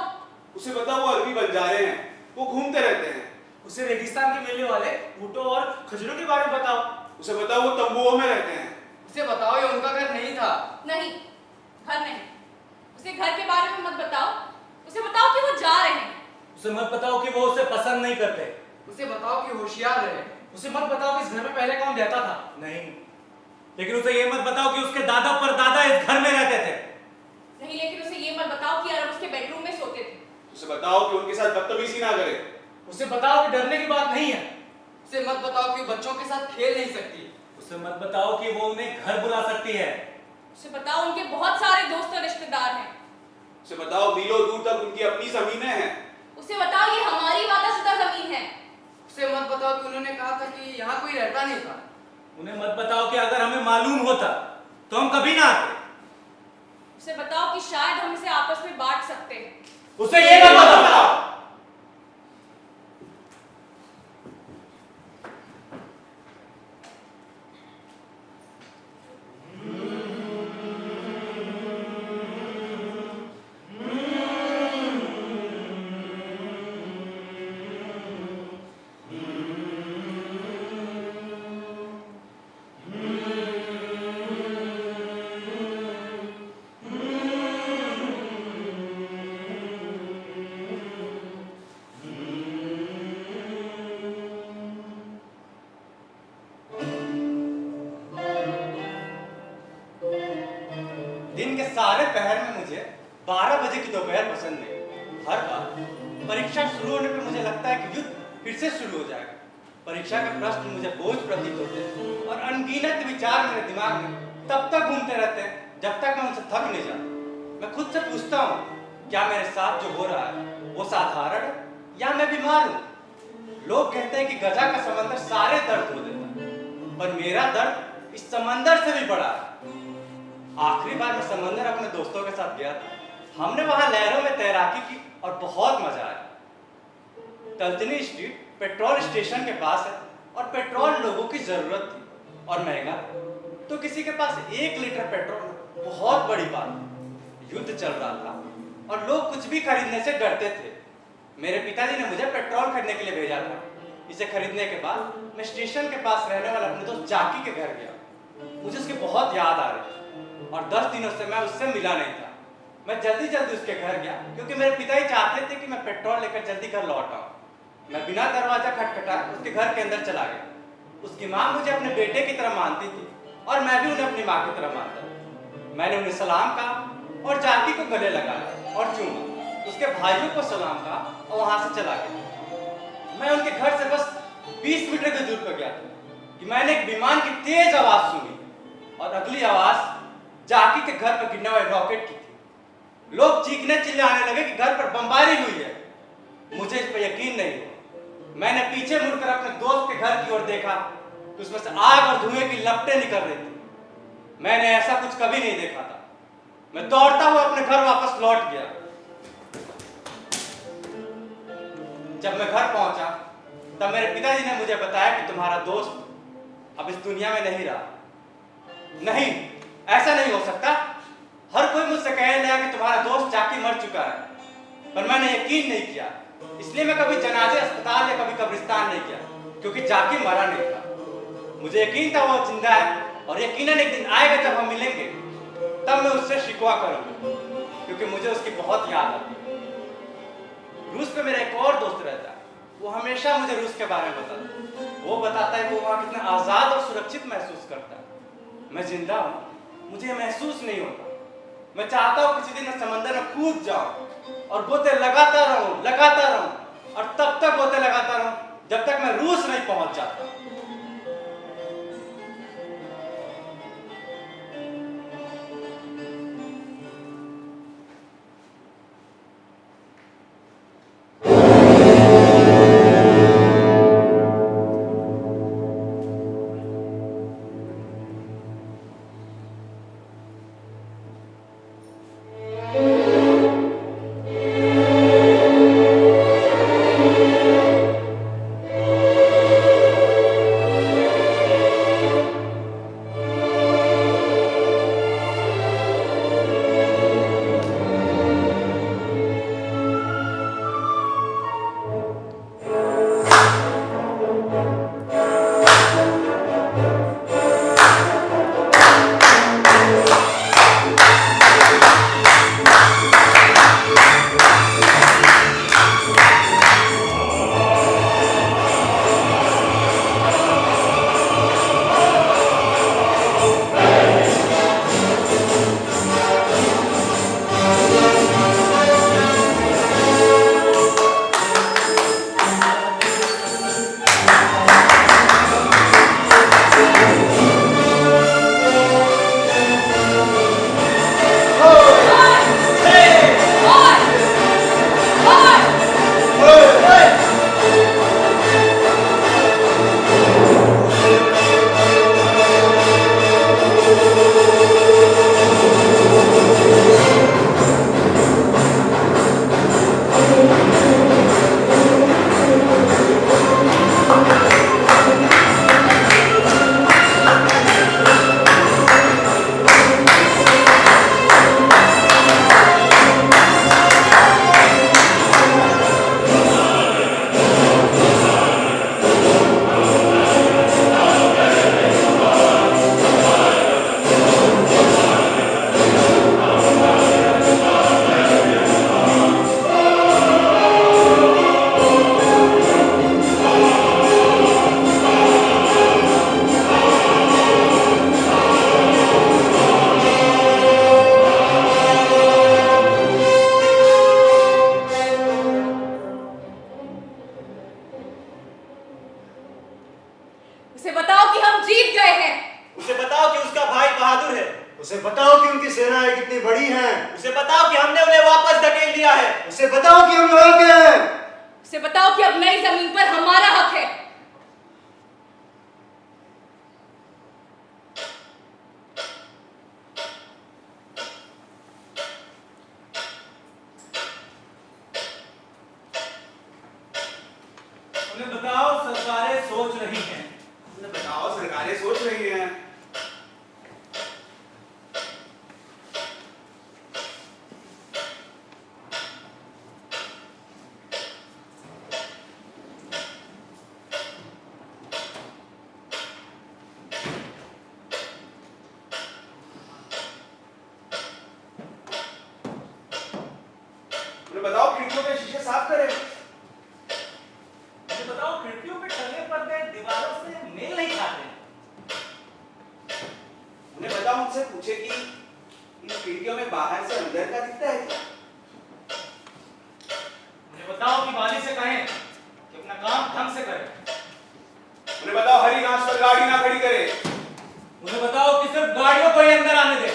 उसे बताओ वो अरबी बंजारे हैं, वो घूमते रहते हैं। उसे रेगिस्तान के मेले वाले ऊँटों और खजूरों के बारे में बताओ। उसे बताओ वो तंबुओं में रहते हैं। उसे बताओ ये उनका घर नहीं था। नहीं, घर नहीं। उसे घर के बारे में मत बताओ। उसे बताओ कि वो जा रहे हैं। उसे मत बताओ कि वो उसे पसंद नहीं करते। उसे बताओ कि होशियार रहे। उसे मत बताओ कि इस घर में पहले कौन रहता था। नहीं, लेकिन उसे ये मत बताओ कि उसके दादा परदादा इस घर में रहते थे। नहीं, लेकिन उसे ये मत बताओ कि अरब उसके बेडरूम में सोते थे। उसे बताओ कि उनके साथ बदतमीजी ना करे। उसे बताओ कि डरने की बात नहीं है। उसे मत बताओ कि बच्चों के साथ खेल नहीं सकती। उसे मत बताओ कि वो उन्हें घर बुला सकती है। उसे बताओ उनके बहुत सारे दोस्त और रिश्तेदार हैं। उसे बताओ मीलों दूर तक उनकी अपनी जमीनें हैं। उसे बताओ ये हमारी वादाशुदा जमीन है। उसे मत बताओ कि उन्होंने कहा था कि यहाँ कोई रहता नहीं था। उन्हें मत बताओ कि अगर हमें मालूम होता तो हम कभी ना आते। उसे बताओ कि शायद हम इसे आपस में बांट सकते हैं। उसे ये मत बताओ। दिन के सारे पहर में मुझे 12 बजे की दोपहर पसंद नहीं। हर बार परीक्षा शुरू होने पे मुझे लगता है कि युद्ध फिर से शुरू हो जाएगा। परीक्षा के प्रश्न मुझे बोझ प्रतीत होते हैं और अनगिनत विचार मेरे दिमाग में तब तक घूमते रहते हैं जब तक मैं उनसे थक नहीं जाता। मैं खुद से पूछता हूँ, क्या मेरे साथ जो हो रहा है वो साधारण है या मैं बीमार हूँ? लोग कहते हैं कि गजा का समंदर सारे दर्द हो देता है, पर मेरा दर्द इस समंदर से भी बड़ा है। आखिरी बार मैं समंदर अपने दोस्तों के साथ गया था। हमने वहां लहरों में तैराकी की और बहुत मजा आया। तल्तनी स्ट्रीट पेट्रोल स्टेशन के पास है और पेट्रोल लोगों की जरूरत थी और महंगा, तो किसी के पास 1 लीटर पेट्रोल बहुत बड़ी बात है। युद्ध चल रहा था और लोग कुछ भी खरीदने से डरते थे। मेरे पिताजी ने मुझे पेट्रोल खरीदने के लिए भेजा था। इसे खरीदने के बाद मैं स्टेशन के पास रहने वाले अपने दोस्त जाकी के घर गया। मुझे उसकी बहुत याद आ रही थी और 10 दिनों से मैं उससे मिला नहीं था। मैं जल्दी जल्दी उसके घर गया क्योंकि मेरे पिताजी चाहते थे कि मैं पेट्रोल लेकर जल्दी घर लौट आऊं। मैं बिना दरवाजा खटखटाए उसके घर के अंदर चला गया। उसकी माँ मुझे अपने बेटे की तरह मानती थी और मैं भी उन्हें अपनी माँ की तरह मानता था। मैंने उन्हें सलाम कहा और जाकी को गले लगाया और चूमा। उसके भाइयों को सलाम कहा और वहां से चला गया। मैं उनके घर से बस 20 मीटर की दूर पर गया था कि मैंने एक विमान की तेज आवाज सुनी और अगली आवाज जाकी के घर पर गिरने वाले रॉकेट की थी। लोग चीखने चिल्लाने लगे कि घर पर बमबारी हुई है। मुझे इस पर यकीन नहीं हुआ। मैंने पीछे मुड़कर अपने दोस्त के घर की ओर देखा कि उसमें से आग और धुएं की लपटें निकल रही थी। मैंने ऐसा कुछ कभी नहीं देखा था। मैं दौड़ता हुआ अपने घर वापस लौट गया। जब मैं घर पहुंचा तब मेरे पिताजी ने मुझे बताया कि तुम्हारा दोस्त अब इस दुनिया में नहीं रहा। नहीं, ऐसा नहीं हो सकता। हर कोई मुझसे कहने लगा कि तुम्हारा दोस्त जाकी मर चुका है, पर मैंने यकीन नहीं किया। इसलिए मैं कभी जनाजे अस्पताल या कभी कब्रिस्तान नहीं गया, क्योंकि जाकी मरा नहीं था। मुझे यकीन था वो जिंदा है और यकीनन एक दिन आएगा जब हम मिलेंगे, तब मैं उससे शिकवा करूंगा, क्योंकि मुझे उसकी बहुत याद आती है। रूस पे मेरा एक और दोस्त रहता है। वो हमेशा मुझे रूस के बारे में बताता है। वो बताता है कि वो वहाँ कितना आजाद और सुरक्षित महसूस करता है। मैं जिंदा हूँ, मुझे महसूस नहीं होता। मैं चाहता हूँ किसी दिन मैं समंदर में कूद जाऊं और गोते लगाता रहूं और तब तक गोते लगाता रहूं जब तक मैं रूस नहीं पहुंच जाता। उसे बताओ कि हम जीत गए हैं। उसे बताओ कि उसका भाई बहादुर है। उसे बताओ कि उनकी सेनाएं कितनी बड़ी हैं। उसे बताओ कि हमने उन्हें वापस धकेल दिया है। उसे बताओ कि हम यहाँ के हैं। उसे बताओ कि अब नई जमीन पर हमारा हक है। उन्हें बताओ सरकारें सोच रही हैं। उन्हें बताओ सरकारें सोच रही हैं। उन्हें बताओ खिड़कियों के शीशे साफ करें। मुझे बताओ खिड़कियों पे टंगे पर्दे दीवारों से मेल नहीं खाते। उन्हें बताओ उनसे पूछे कि इन खिड़कियों में बाहर से अंदर का दिखता है क्या? मुझे बताओ कि वाली से कहें कि अपना काम ढंग से करे। उन्हें बताओ हरी घास पर गाड़ी ना खड़ी करे। उन्हें बताओ कि सिर्फ गाड़ियों को ही अंदर आने दे।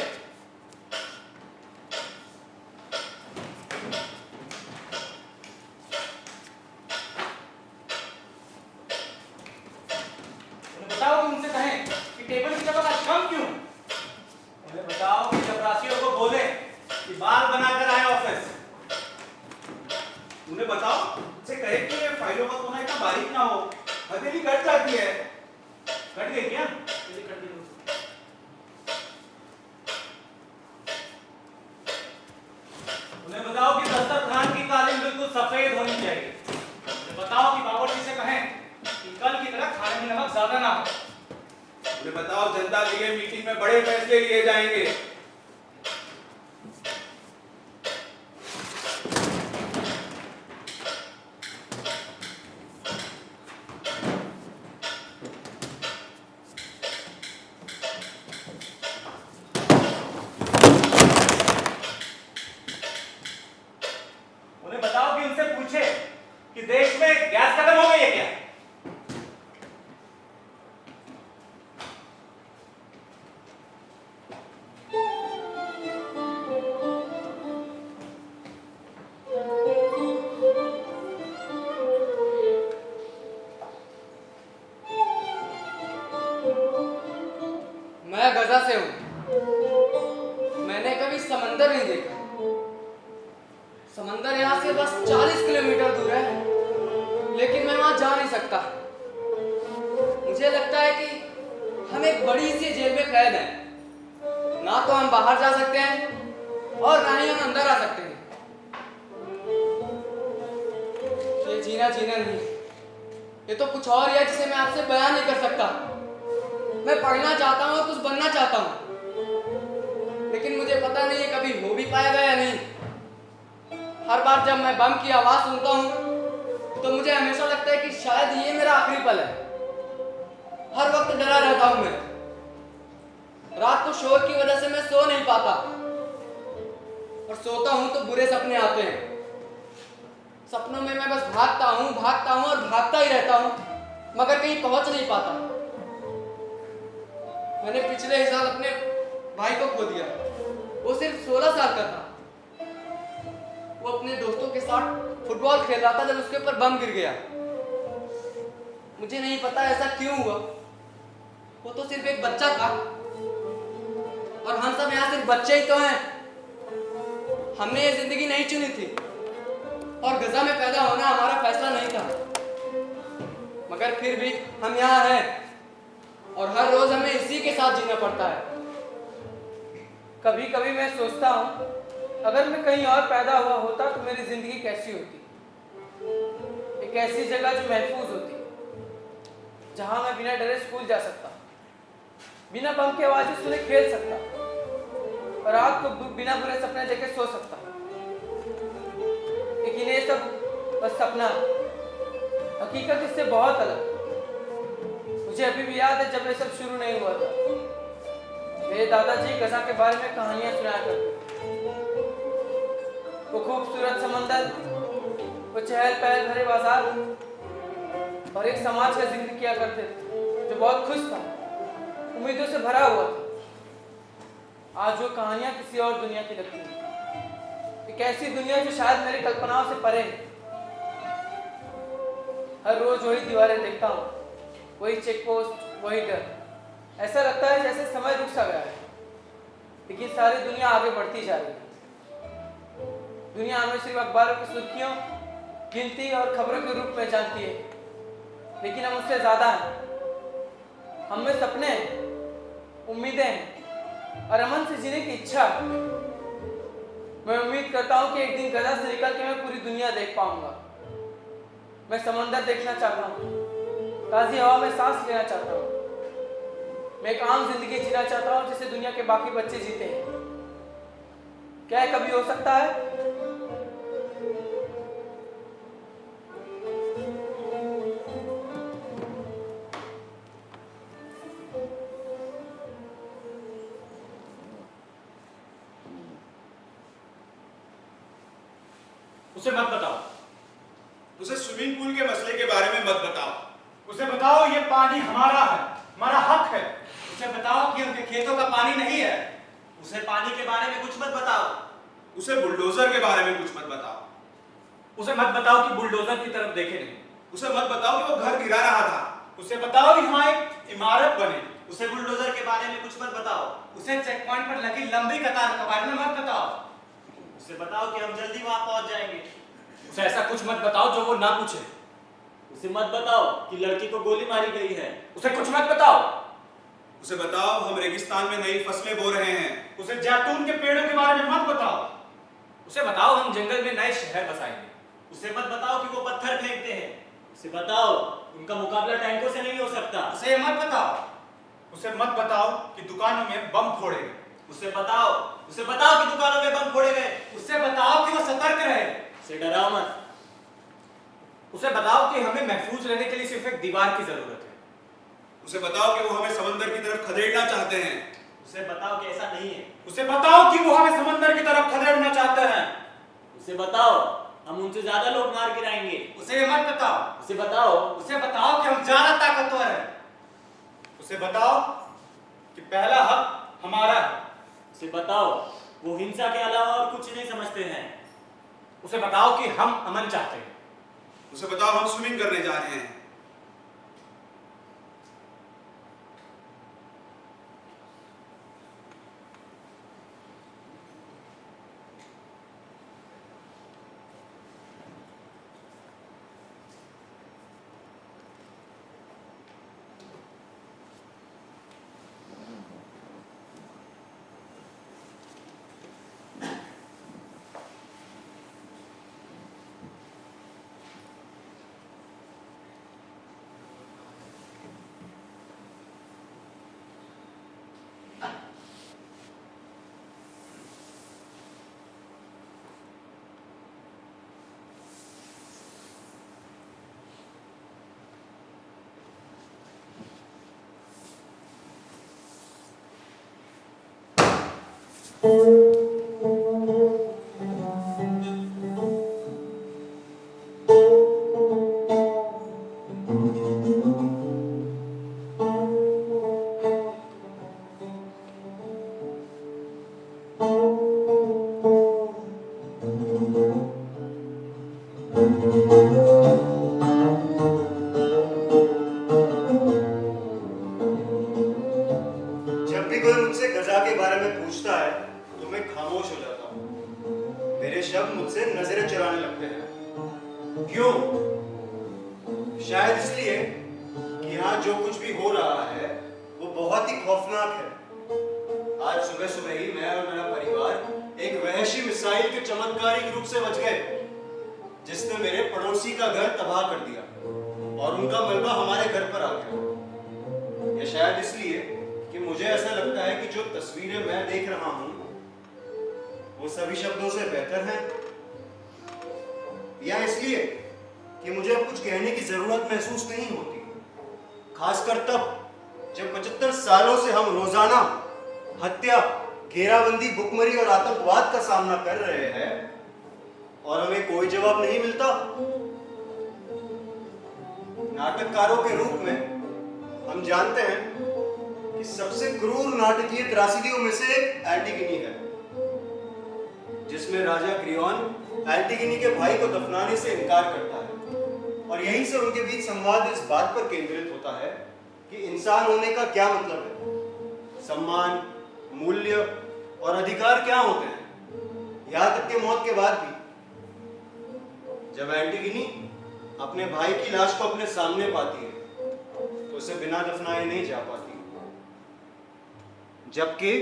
उन्हें बताओ कि उनसे कहें कि टेबल की जगह आज कम क्यों। उन्हें बताओ कि चपरासियों को बोले कि बाल बनाकर आए ऑफिस। उन्हें बताओ उनसे कहे कि ये फाइलों का कोना इतना बारीक ना हो, हथेली कट जाती है। कट गई क्या? चलिए कट गई। उन्हें बताओ कि दस्तरखान की कालीन बिल्कुल सफेद होनी चाहिए। उन्हें बताओ कि बावर्ची से कहें कि कल की तरह खाने में नमक ज्यादा ना हो। उन्हें बताओ जनता के लिए मीटिंग में बड़े फैसले लिए जाएंगे। उन्हें बताओ कि उनसे पूछे कि देश में गैस खत्म हो गई है क्या। मैं गजा से हूँ। मैंने कभी समंदर नहीं देखा। समंदर यहाँ से बस 40 किलोमीटर दूर है, लेकिन मैं वहां जा नहीं सकता। मुझे लगता है कि हम एक बड़ी सी जेल में कैद हैं। ना तो हम बाहर जा सकते हैं और ना ही हम अंदर आ सकते हैं। ये जीना जीना नहीं, ये तो कुछ और ही है जिसे मैं आपसे बयान नहीं कर सकता। मैं पढ़ना चाहता हूँ और कुछ बनना चाहता हूँ, लेकिन मुझे पता नहीं है कभी हो भी पाएगा या नहीं। हर बार जब मैं बम की आवाज सुनता हूँ तो मुझे हमेशा लगता है कि शायद ये मेरा आखिरी पल है। हर वक्त डरा रहता हूँ मैं। रात को शोर की वजह से मैं सो नहीं पाता, और सोता हूँ तो बुरे सपने आते हैं। सपनों में मैं बस भागता हूँ और भागता ही रहता हूँ, मगर कहीं पहुंच नहीं पाता। मैंने पिछले ही साल अपने भाई को खो दिया। वो सिर्फ 16 साल का था। वो अपने दोस्तों के साथ फुटबॉल खेल रहा था जब उसके ऊपर बम गिर गया। मुझे नहीं पता ऐसा क्यों हुआ। वो तो सिर्फ एक बच्चा था, और हम सब यहाँ सिर्फ बच्चे ही तो हैं। हमने ये जिंदगी नहीं चुनी थी, और गजा में पैदा होना हमारा फैसला नहीं था, मगर फिर भी हम यहाँ हैं, और हर रोज हमें इसी के साथ जीना पड़ता है। कभी कभी मैं सोचता हूँ अगर मैं कहीं और पैदा हुआ होता तो मेरी जिंदगी कैसी होती। एक ऐसी जगह जो महफूज होती, जहाँ मैं बिना डरे स्कूल जा सकता, बिना बम की आवाज़ सुने खेल सकता, और रात को बिना बुरे सपने देखे सो सकता। लेकिन ये सब बस सपना, हकीकत इससे बहुत अलग। मुझे अभी भी याद है जब ये सब शुरू नहीं हुआ था। मेरे दादाजी गजा के बारे में कहानियां सुनाया करते। वो खूबसूरत समंदर, वो चहल पहल भरे बाजार, और एक समाज का जिक्र किया करते थे जो बहुत खुश था, उम्मीदों से भरा हुआ था। आज वो कहानियां किसी और दुनिया की लगती हैं, एक ऐसी दुनिया जो शायद मेरी कल्पनाओं से परे है। हर रोज वही दीवारें देखता हूँ, वही चेक पोस्ट, वही डर। ऐसा लगता है जैसे समय रुक सा गया है, लेकिन सारी दुनिया आगे बढ़ती जा रही है। दुनिया हमें सिर्फ अखबारों की सुर्खियों, गिनती और खबरों के रूप में जानती है, लेकिन हम उससे ज्यादा हैं। हम में सपने, उम्मीदें और अमन से जीने की इच्छा है। मैं उम्मीद करता हूँ कि एक दिन गजा से निकल के मैं पूरी दुनिया देख पाऊंगा। मैं समंदर देखना चाहता हूँ, ताज़ी हवा में सांस लेना चाहता हूँ। मैं एक आम जिंदगी जीना चाहता हूँ जिसे दुनिया के बाकी बच्चे जीते हैं। क्या ये कभी हो सकता है? उसे मत बताओ। उसे स्विमिंग पूल के मसले के बारे में मत बताओ। उसे बताओ ये पानी हमारा है, हमारा हक है। उसे बताओ कि उनके खेतों का पानी नहीं है। उसे पानी के बारे में कुछ मत बताओ। उसे बुलडोजर के बारे में कुछ मत बताओ। उसे मत बताओ कि बुलडोजर की तरफ देखे नहीं। उसे मत बताओ कि वो घर गिरा रहा था। उसे बताओ यहाँ एक इमारत बने। उसे बुलडोजर के बारे में कुछ मत बताओ। उसे चेक पॉइंट पर लगी लंबी कतार के बारे में मत बताओ। उसे बताओ कि हम जल्दी वहां पहुंच जाएंगे। उसे ऐसा कुछ मत बताओ जो वो ना पूछे। उसे मत बताओ कि लड़की को गोली मारी गई है। उसे कुछ मत बताओ। उसे बताओ हम रेगिस्तान में नई फसलें बो रहे हैं। उसे जैतून के पेड़ों के बारे में मत बताओ। उसे बताओ हम जंगल में नए शहर बसाएंगे। उसे मत बताओ कि वो पत्थर फेंकते हैं। उसे बताओ उनका मुकाबला टैंकों से नहीं हो सकता। उसे ये मत बताओ। उसे मत बताओ कि दुकानों में बम फोड़े गए। उसे बताओ कि दुकानों में बम फोड़े गए। उसे बताओ कि वो सतर्क रहे। उसे डराओ मत। उसे बताओ कि हमें महफूज रहने के लिए सिर्फ एक दीवार की जरूरत है। उसे बताओ कि वो हमें समंदर की तरफ खदेड़ना चाहते हैं। उसे बताओ कि ऐसा नहीं है। उसे बताओ कि वो हमें समंदर की तरफ खदेड़ना चाहते हैं। उसे बताओ हम उनसे ज्यादा लोग मार गिराएंगे। उसे ये मत बताओ। उसे बताओ कि हम ज्यादा ताकतवर हैं। उसे बताओ कि पहला हक हमारा है। उसे बताओ वो हिंसा के अलावा और कुछ नहीं समझते हैं। उसे बताओ कि हम अमन चाहते हैं। उसे बताओ हम स्विमिंग करने जा रहे हैं। जब भी कोई मुझसे गजा के बारे में पूछता है तो मैं खामोश हो जाता हूँ। मेरे शब्द मुझसे नजरें चुराने लगते हैं। क्यों? शायद इसलिए कि यहाँ जो कुछ भी हो रहा है वो बहुत ही खौफनाक है। आज सुबह सुबह ही मैं और मेरा परिवार एक वहशी मिसाइल के चमत्कारिक रूप से बच गए, जिसने मेरे पड़ोसी का घर तबाह कर दिया और उनका मलबा हमारे घर पर आ गया। यह शायद इसलिए कि मुझे ऐसा लगता है कि जो तस्वीरें मैं देख रहा हूं वो सभी शब्दों से बेहतर हैं, या इसलिए कि मुझे अब कुछ कहने की जरूरत महसूस नहीं होती, खासकर तब जब 75 सालों से हम रोजाना हत्या, घेराबंदी, भुखमरी और आतंकवाद का सामना कर रहे हैं और हमें कोई जवाब नहीं मिलता। नाटककारों के रूप में हम जानते हैं कि सबसे क्रूर नाटकीय त्रासदियों में से एक एंटीगिनी है, जिसमें राजा क्रियोन एंटीगिनी के भाई को दफनाने से इनकार करता है और यहीं से उनके बीच संवाद इस बात पर केंद्रित होता है कि इंसान होने का क्या मतलब है, सम्मान, मूल्य और अधिकार क्या होते हैं, यहाँ तक कि मौत के बाद भी। जब एंटीगिनी अपने भाई की लाश को अपने सामने पाती है तो उसे बिना दफनाए नहीं जा पाती, जबकि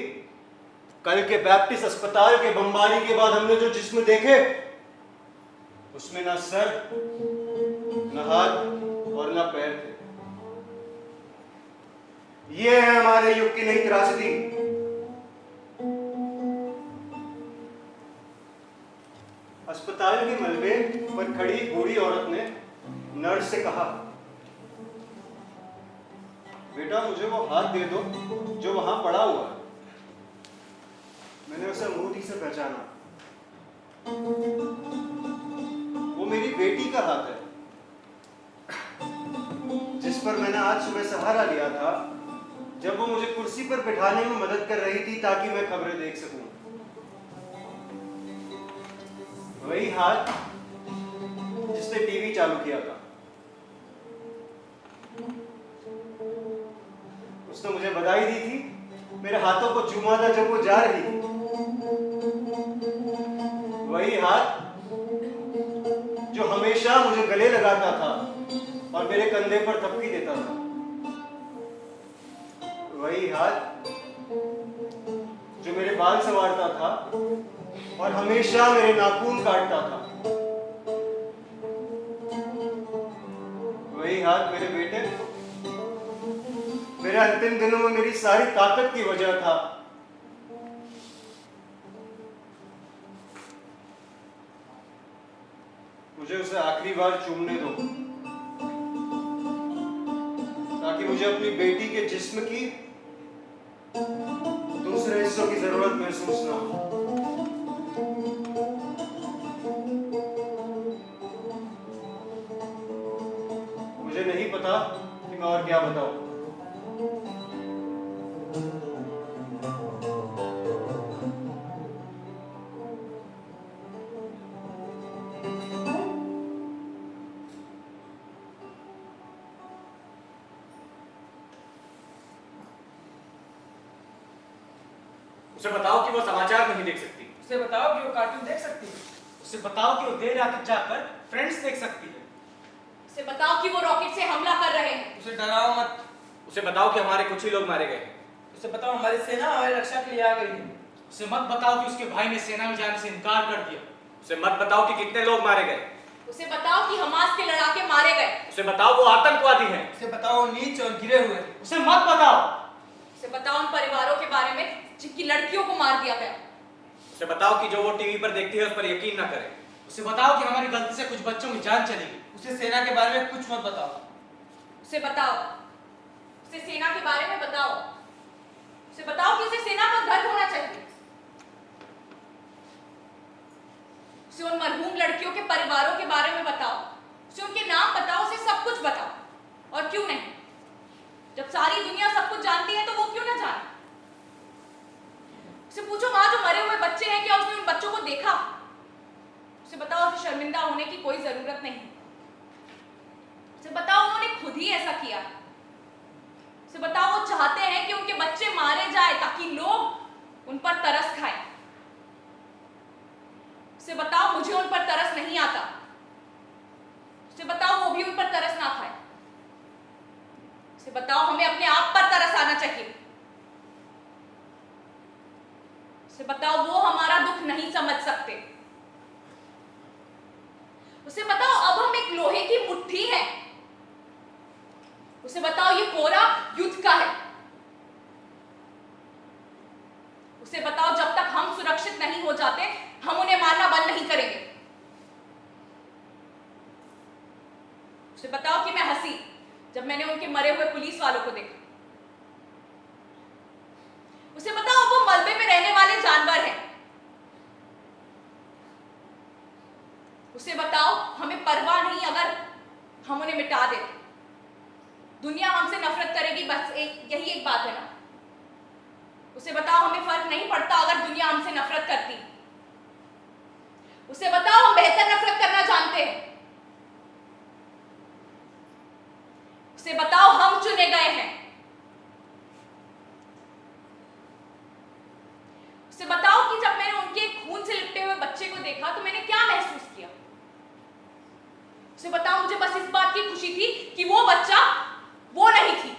कल के बैप्टिस्ट अस्पताल के बमबारी के बाद हमने जो जिस्म देखे उसमें ना सर, न हाथ और न पैर थे। ये है हमारे युग की नई त्रासदी। अस्पताल के मलबे पर खड़ी बूढ़ी औरत ने नर्स से कहा, बेटा मुझे वो हाथ दे दो जो वहां पड़ा हुआ है। मैंने उसे अंगूठी से पहचाना। मेरी बेटी का हाथ है, जिस पर मैंने आज सुबह सहारा लिया था जब वो मुझे कुर्सी पर बिठाने में मदद कर रही थी ताकि मैं खबरें देख सकूं। वही हाथ जिसने टीवी चालू किया था। उसने मुझे बधाई दी थी, मेरे हाथों को चूमा था जब वो जा रही थी। वही हाथ जो हमेशा मुझे गले लगाता था और मेरे कंधे पर थपकी देता था। वही हाथ जो मेरे बाल संवारता था और हमेशा मेरे नाखून काटता था। वही हाथ मेरे बेटे, मेरे अंतिम दिनों में मेरी सारी ताकत की वजह था। मुझे उसे आखिरी बार चूमने दो ताकि मुझे अपनी बेटी के जिस्म की दूसरे हिस्सों की जरूरत महसूस ना हो। मुझे नहीं पता कि मैं और क्या बताऊं। उसे बताओ कि वो समाचार नहीं देख सकती। उसे बताओ कि वो कार्टून देख सकती है। उसे बताओ कि वो देर रात तक जाकर फ्रेंड्स देख सकती है। उसे बताओ कि वो रॉकेट से हमला कर रहे हैं। उसे डराओ मत। उसे बताओ कि हमारे कुछ ही लोग मारे गए। उसे बताओ हमारी सेना हमारी रक्षा के लिए आ गई है। उसे मत बताओ कि उसके भाई ने सेना में जाने से इनकार कर दिया। उसे मत बताओ कि कितने लोग मारे गए। उसे बताओ कि हमास के लड़ाके मारे गए। उसे बताओ वो आतंकवादी हैं। उसे बताओ वो नीच और गिरे हुए। उसे मत बताओ। उसे बताओ उन परिवारों के बारे में जिनकी लड़कियों को मार दिया गया। उसे बताओ कि जो वो टीवी पर देखती है उस पर यकीन ना करे। उसे बताओ कि हमारी गलती से कुछ बच्चों की जान चली गई। उसे सेना के बारे में कुछ मत बताओ। उसे बताओ, उसे सेना के बारे में बताओ। उसे बताओ कि उसे सेना पर गर्व होना चाहिए। उसे उन मरहूम लड़कियों के परिवारों के बारे में बताओ। उसे उनके नाम बताओ, उसे सब कुछ बताओ। और क्यों नहीं, जब सारी दुनिया सब कुछ जानती है तो वो क्यों ना जाने। उसे पूछो माँ जो मरे हुए बच्चे हैं क्या उसने उन बच्चों को देखा। उसे बताओ उसे शर्मिंदा होने की कोई जरूरत नहीं। उसे बताओ उन्होंने खुद ही ऐसा किया। उसे बताओ वो चाहते हैं कि उनके बच्चे मारे जाए ताकि लोग उन पर तरस खाएं। उसे बताओ मुझे उन पर तरस नहीं आता। उसे बताओ वो भी उन पर तरस ना खाए। उसे बताओ हमें अपने आप पर तरस आना चाहिए। उसे बताओ वो हमारा दुख नहीं समझ सकते। उसे बताओ अब हम एक लोहे की मुट्ठी हैं। उसे बताओ ये कोरा युद्ध का है। उसे बताओ जब तक हम सुरक्षित नहीं हो जाते हम उन्हें मारना बंद नहीं करेंगे। उसे बताओ कि मैं हंसी जब मैंने उनके मरे हुए पुलिस वालों को देखा। उसे बताओ वो मलबे में रहने वाले जानवर हैं। उसे बताओ हमें परवाह नहीं अगर हम उन्हें मिटा दें। दुनिया हमसे नफरत करेगी, बस यही एक बात है ना। उसे बताओ हमें फर्क नहीं पड़ता अगर दुनिया हमसे नफरत करती। उसे बताओ हम बेहतर नफरत करना जानते हैं। उसे बताओ हम चुने गए हैं। उसे बताओ कि जब मैंने उनके खून से लिपटे हुए बच्चे को देखा तो मैंने क्या महसूस किया। उसे बताओ मुझे बस इस बात की खुशी थी कि वो बच्चा वो नहीं थी।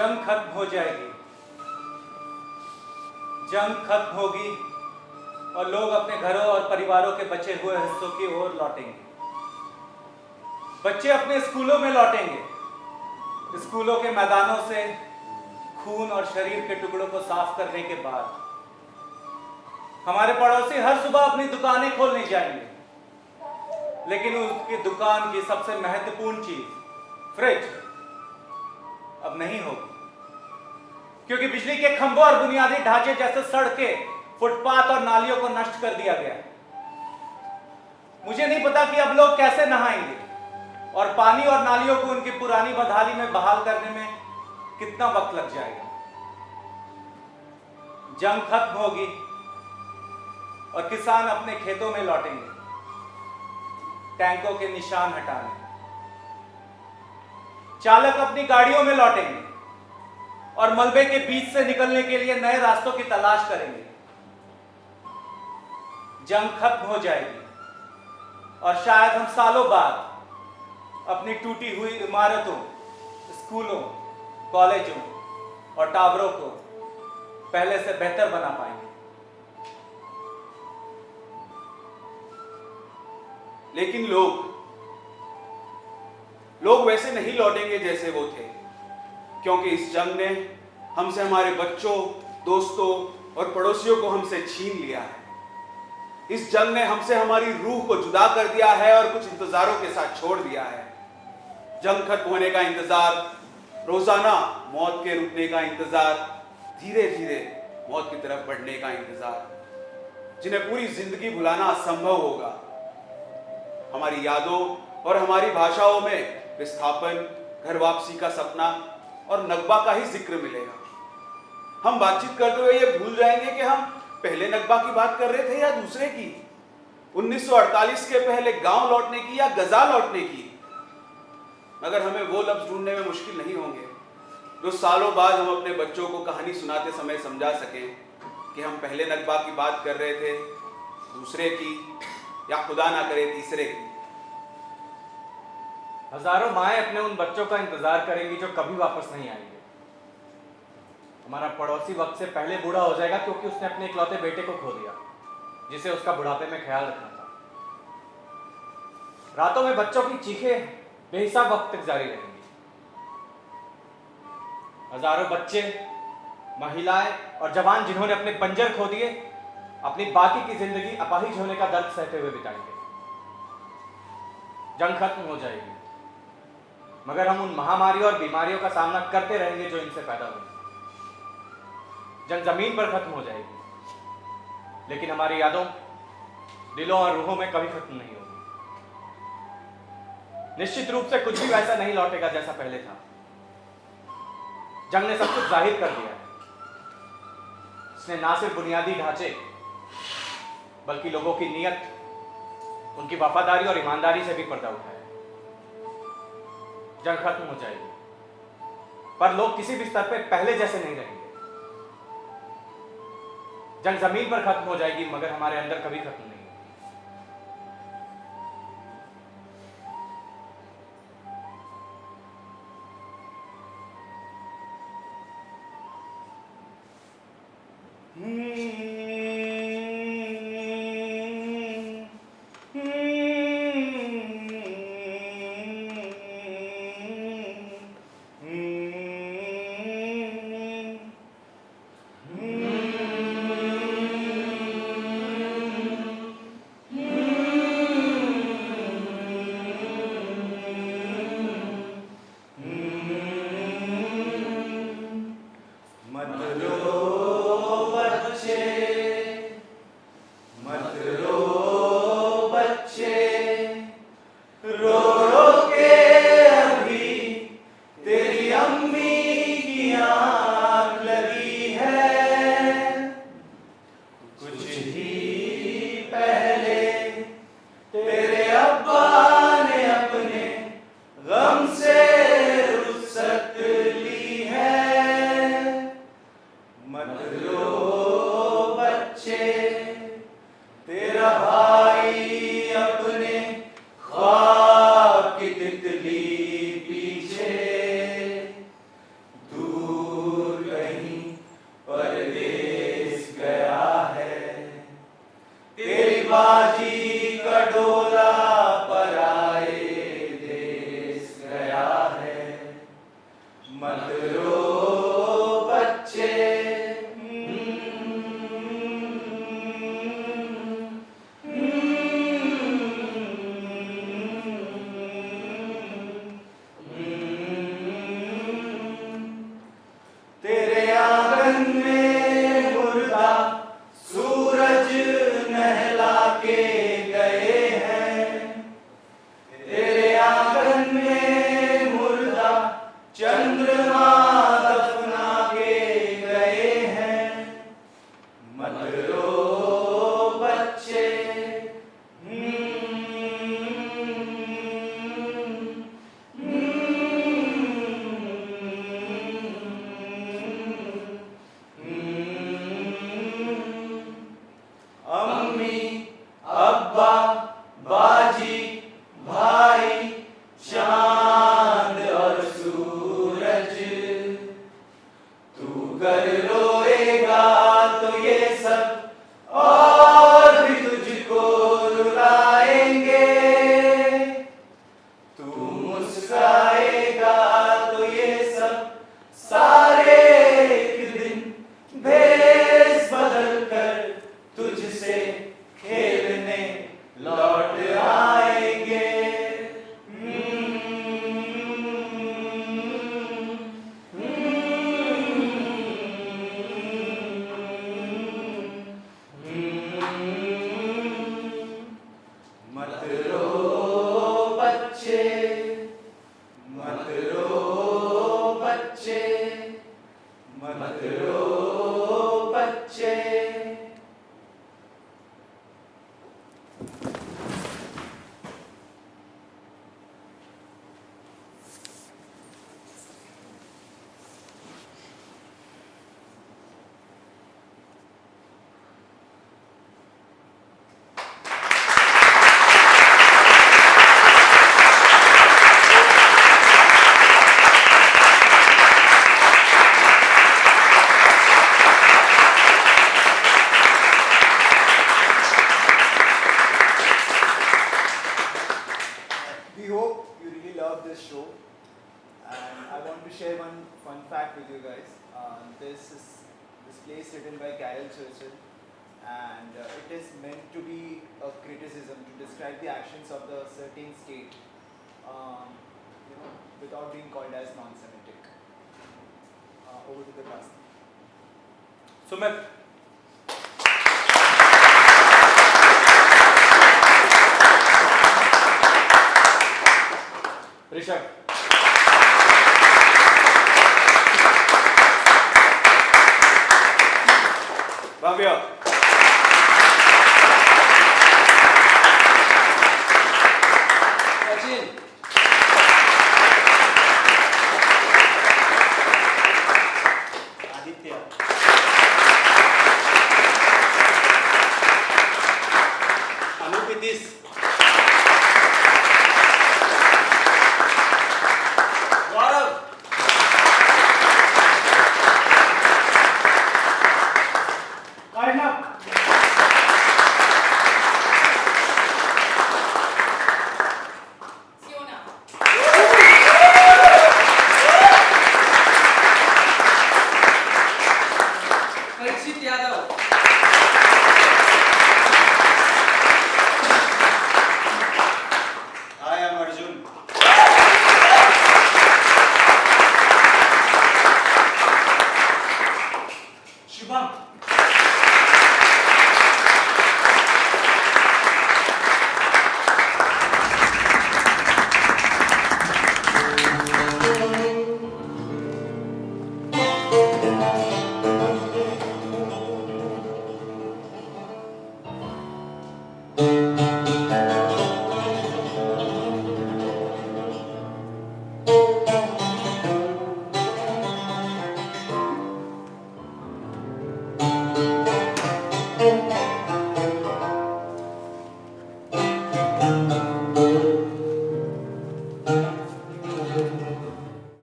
जंग खत्म हो जाएगी, जंग खत्म होगी और लोग अपने घरों और परिवारों के बचे हुए हिस्सों की ओर लौटेंगे। बच्चे अपने स्कूलों में लौटेंगे। स्कूलों के मैदानों से खून और शरीर के टुकड़ों को साफ करने के बाद हमारे पड़ोसी हर सुबह अपनी दुकानें खोलने जाएंगे, लेकिन उसकी दुकान की सबसे महत्वपूर्ण चीज फ्रिज अब नहीं होगी, क्योंकि बिजली के खंभों और बुनियादी ढांचे जैसे सड़कें, फुटपाथ और नालियों को नष्ट कर दिया गया। मुझे नहीं पता कि अब लोग कैसे नहाएंगे और पानी और नालियों को उनकी पुरानी बदहाली में बहाल करने में कितना वक्त लग जाएगा। जंग खत्म होगी और किसान अपने खेतों में लौटेंगे, टैंकों के निशान हटाने। चालक अपनी गाड़ियों में लौटेंगे और मलबे के बीच से निकलने के लिए नए रास्तों की तलाश करेंगे। जंग खत्म हो जाएगी और शायद हम सालों बाद अपनी टूटी हुई इमारतों, स्कूलों, कॉलेजों और टावरों को पहले से बेहतर बना पाएंगे। लेकिन लोग वैसे नहीं लौटेंगे जैसे वो थे, क्योंकि इस जंग ने हमसे हमारे बच्चों, दोस्तों और पड़ोसियों को हमसे छीन लिया है। इस जंग ने हमसे हमारी रूह को जुदा कर दिया है और कुछ इंतजारों के साथ छोड़ दिया है। जंग खत्म होने का इंतजार, रोजाना मौत के रुकने का इंतजार, धीरे धीरे मौत की तरफ बढ़ने का इंतजार, जिन्हें पूरी जिंदगी भुलाना असंभव होगा। हमारी यादों और हमारी भाषाओं में विस्थापन, घर वापसी का सपना और नकबा का ही जिक्र मिलेगा। हम बातचीत करते हुए ये भूल जाएंगे कि हम पहले नकबा की बात कर रहे थे या दूसरे की, 1948 के पहले गांव लौटने की या गजा लौटने की। मगर हमें वो लफ्ज ढूंढने में मुश्किल नहीं होंगे जो सालों बाद हम अपने बच्चों को कहानी सुनाते समय समझा सकें कि हम पहले नकबा की बात कर रहे थे, दूसरे की, या खुदा ना करे तीसरे की। हजारों माएं अपने उन बच्चों का इंतजार करेंगी जो कभी वापस नहीं आएंगे। हमारा पड़ोसी वक्त से पहले बूढ़ा हो जाएगा क्योंकि उसने अपने इकलौते बेटे को खो दिया, जिसे उसका बुढ़ापे में ख्याल रखना था। रातों में बच्चों की चीखें बेहिसाब वक्त तक जारी रहेंगी। हजारों बच्चे, महिलाएं और जवान जिन्होंने अपने पंजर खो दिए, अपनी बाकी की जिंदगी अपाहिज होने का दर्द सहते हुए बिताएंगे। जंग खत्म हो जाएगी, मगर हम उन महामारियों और बीमारियों का सामना करते रहेंगे जो इनसे पैदा हुई। जंग जमीन पर खत्म हो जाएगी, लेकिन हमारी यादों, दिलों और रूहों में कभी खत्म नहीं होगी। निश्चित रूप से कुछ भी वैसा नहीं लौटेगा जैसा पहले था। जंग ने सब कुछ जाहिर कर दिया है। इसने ना सिर्फ बुनियादी ढांचे बल्कि लोगों की नीयत, उनकी वफादारी और ईमानदारी से भी पर्दा उठाया। जंग खत्म हो जाएगी, पर लोग किसी भी स्तर पर पहले जैसे नहीं रहेंगे। जंग जमीन पर खत्म हो जाएगी, मगर हमारे अंदर कभी खत्म नहीं होगी। मत रो बच्चे, तेरे आंगन में मुर्दा सूरज नहला के गए हैं, तेरे आंगन में मुर्दा चंद्रमा दफना के गए हैं। मत रो बच्चे, अम्मी अब्बा बाजी भाई चांद और सूरज, तू कर रोएगा तो ये सब और भी तुझको रुलाएंगे, तू मुस्काएगा तो ये सब सारे एक दिन भेस बदल कर तुझसे खेलने लौट आएंगे। मत रो बच्चे, मत रो बच्चे, मत रो बच्चे। We hope you really love this show, and I want to share one fun fact with you guys. This play is written by Carol Churchill, and it is meant to be a criticism to describe the actions of the certain state, without being called as non-Semitic. Over to the cast. Sumit, Rishabh, Bhavya, Sachin, Aditya, अनुपितिस, Gaurav, Arnab, Siona, Parikshit Yadav,